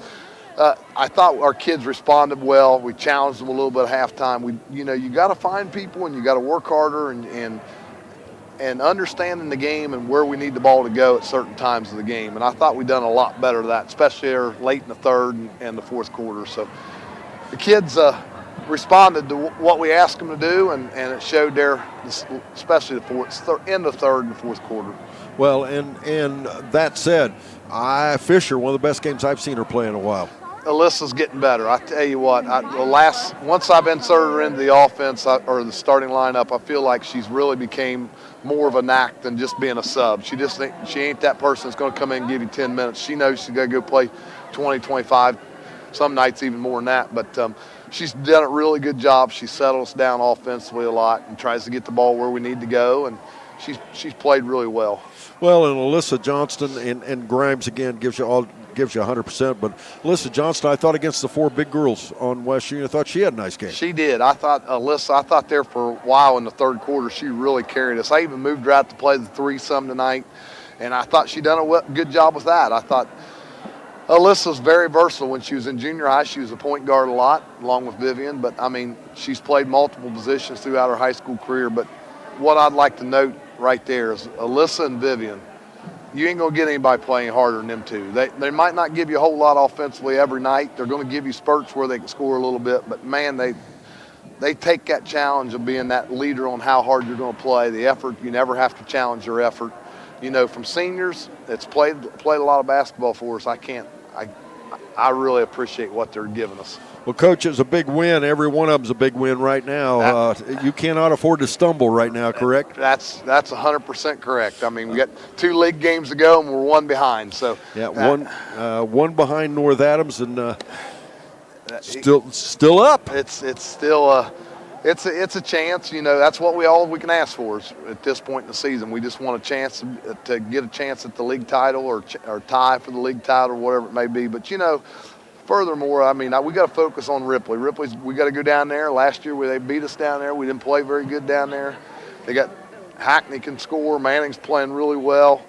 I thought our kids responded well. We challenged them a little bit at halftime. You got to find people and you got to work harder and understanding the game and where we need the ball to go at certain times of the game. And I thought we done a lot better of that, especially late in the third and the fourth quarter. So the kids responded to what we asked them to do, and it showed there, especially in the third and fourth quarter. Well, and that said, Fisher, one of the best games I've seen her play in a while. Alyssa's getting better. I tell you what, once I've inserted her into the offense or the starting lineup, I feel like she's really became more of a knack than just being a sub. She ain't that person that's going to come in and give you 10 minutes. She knows she's going to go play 20, 25, some nights even more than that. But she's done a really good job. She settles down offensively a lot and tries to get the ball where we need to go, and she's played really well. Well, and Alyssa Johnston and Grimes again gives you 100%. But Alyssa Johnston, I thought against the 4 big girls on West Union, I thought she had a nice game. She did. I thought there for a while in the third quarter, she really carried us. I even moved her out to play the 3-some tonight, and I thought she done a good job with that. I thought Alyssa's very versatile. When she was in junior high, she was a point guard a lot, along with Vivian. But, I mean, she's played multiple positions throughout her high school career. But what I'd like to note right there is Alyssa and Vivian, you ain't going to get anybody playing harder than them two. They might not give you a whole lot offensively every night. They're going to give you spurts where they can score a little bit. But, man, they take that challenge of being that leader on how hard you're going to play, the effort. You never have to challenge your effort. From seniors that's played a lot of basketball for us, I really appreciate what they're giving us. Well, Coach, it's a big win. Every one of them's a big win right now. You cannot afford to stumble right now, correct? That's 100% correct. I mean, we got 2 league games to go, and we're 1 behind. So yeah, one behind North Adams, and still up. It's still it's a chance. That's what we can ask for is at this point in the season. We just want a chance to get a chance at the league title or tie for the league title or whatever it may be. But furthermore, I mean, we got to focus on Ripley. We got to go down there. Last year they beat us down there. We didn't play very good down there. They got Hackney can score. Manning's playing really well.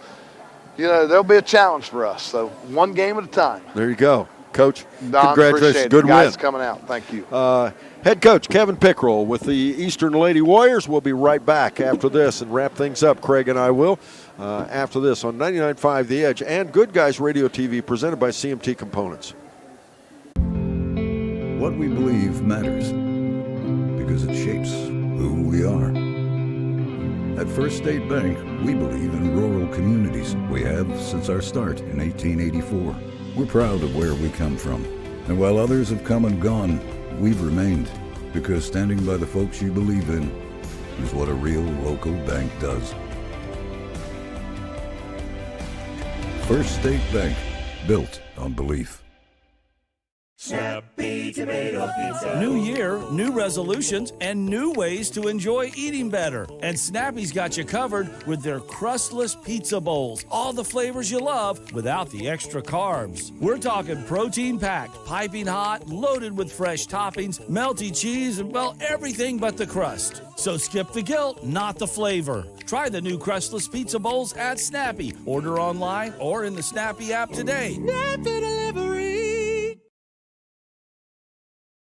There'll be a challenge for us. So 1 game at a time. There you go, Coach. Don, congratulations. Good win. Guys coming out. Thank you. Head coach Kevin Pickrell with the Eastern Lady Warriors. We'll be right back after this and wrap things up. Craig and I will after this on 99.5 The Edge and Good Guys Radio TV presented by CMT Components. What we believe matters because it shapes who we are. At First State Bank, we believe in rural communities. We have since our start in 1884. We're proud of where we come from. And while others have come and gone, we've remained because standing by the folks you believe in is what a real local bank does. First State Bank, built on belief. Snappy Tomato Pizza. New year, new resolutions, and new ways to enjoy eating better. And Snappy's got you covered with their crustless pizza bowls. All the flavors you love without the extra carbs. We're talking protein-packed, piping hot, loaded with fresh toppings, melty cheese, and, well, everything but the crust. So skip the guilt, not the flavor. Try the new crustless pizza bowls at Snappy. Order online or in the Snappy app today. Snappy Delivery.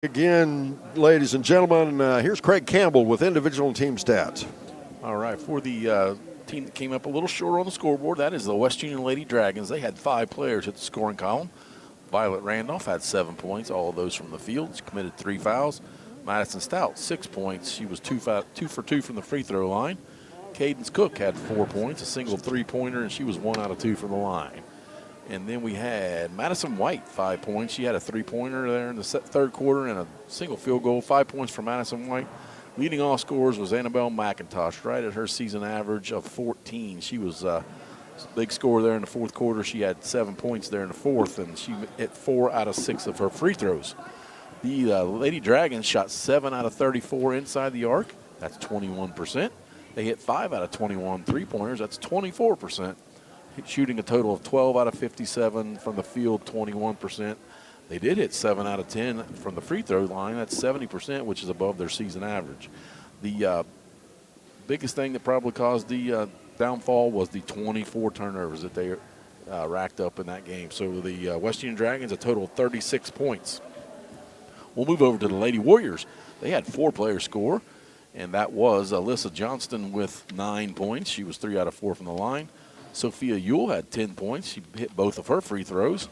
Again, ladies and gentlemen, here's Craig Campbell with individual and team stats. All right, for the team that came up a little short on the scoreboard, that is the West Union Lady Dragons. They had 5 players at the scoring column. Violet Randolph had 7 points, all of those from the field. She committed 3 fouls. Madison Stout, 6 points. She was 2 for 2 from the free throw line. Cadence Cook had 4 points, a single 3-pointer, and she was 1 out of 2 from the line. And then we had Madison White, 5 points. She had a 3-pointer there in the third quarter and a single field goal. 5 points for Madison White. Leading all scorers was Annabelle McIntosh, right at her season average of 14. She was a big scorer there in the fourth quarter. She had 7 points there in the fourth, and she hit 4 out of 6 of her free throws. The Lady Dragons shot 7 out of 34 inside the arc. That's 21%. They hit 5 out of 21 3-pointers. That's 24%. Shooting a total of 12 out of 57 from the field, 21%. They did hit 7 out of 10 from the free throw line. That's 70%, which is above their season average. The biggest thing that probably caused the downfall was the 24 turnovers that they racked up in that game. So the West Union Dragons, a total of 36 points. We'll move over to the Lady Warriors. They had 4 players score, and that was Alyssa Johnston with 9 points. She was 3 out of 4 from the line. Sophia Ewell had 10 points. She hit both of her free throws.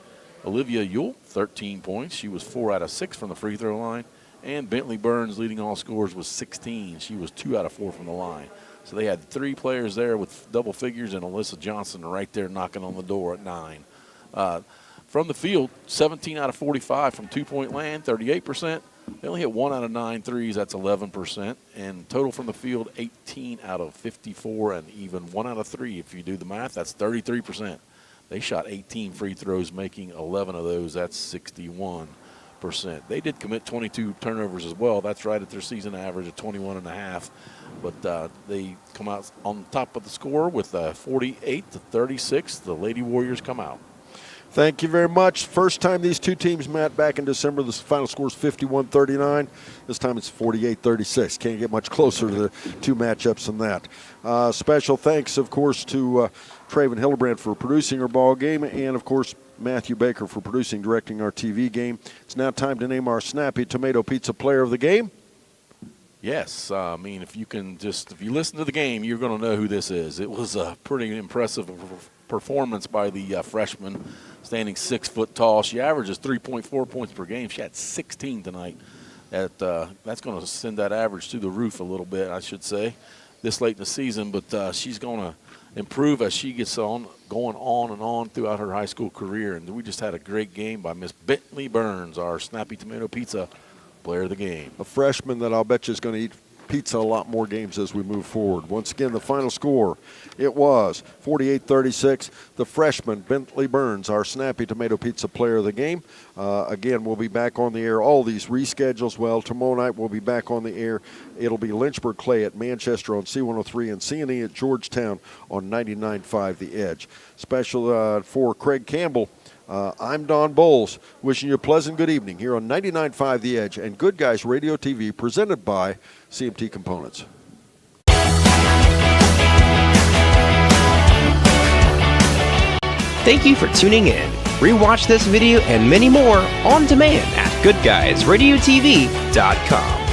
Olivia Ewell, 13 points. She was 4 out of 6 from the free throw line. And Bentley Burns, leading all scorers, was 16. She was 2 out of 4 from the line. So they had 3 players there with double figures, and Alyssa Johnson right there knocking on the door at 9. From the field, 17 out of 45 from two-point land, 38%. They only hit 1 out of 9 threes, that's 11%. And total from the field, 18 out of 54, and even 1 out of 3. If you do the math, that's 33%. They shot 18 free throws, making 11 of those. That's 61%. They did commit 22 turnovers as well. That's right at their season average of 21.5. But they come out on top of the score with 48-36. The Lady Warriors come out. Thank you very much. First time these two teams met back in December, the final score is 51-39. This time it's 48-36. Can't get much closer to the two matchups than that. Special thanks, of course, to Traven Hillebrand for producing our ball game, and, of course, Matthew Baker for producing, directing our TV game. It's now time to name our Snappy Tomato Pizza Player of the Game. Yes, I mean, if you listen to the game, you're going to know who this is. It was a pretty impressive performance by the freshman, standing 6 foot tall. She averages 3.4 points per game. She had 16 tonight. That's going to send that average through the roof a little bit, I should say, this late in the season. But she's going to improve as she gets going on and on throughout her high school career. And we just had a great game by Miss Bentley Burns, our Snappy Tomato Pizza Player of the Game. A freshman that I'll bet you is going to eat pizza a lot more games as we move forward. Once again, the final score, it was 48-36. The freshman, Bentley Burns, our Snappy Tomato Pizza Player of the Game. Again, we'll be back on the air. All these reschedules, well, tomorrow night we'll be back on the air. It'll be Lynchburg Clay at Manchester on C103 and C&E at Georgetown on 99.5 The Edge. Special for Craig Campbell. I'm Don Bowles, wishing you a pleasant good evening here on 99.5 The Edge and Good Guys Radio TV, presented by CMT Components. Thank you for tuning in. Rewatch this video and many more on demand at goodguysradiotv.com.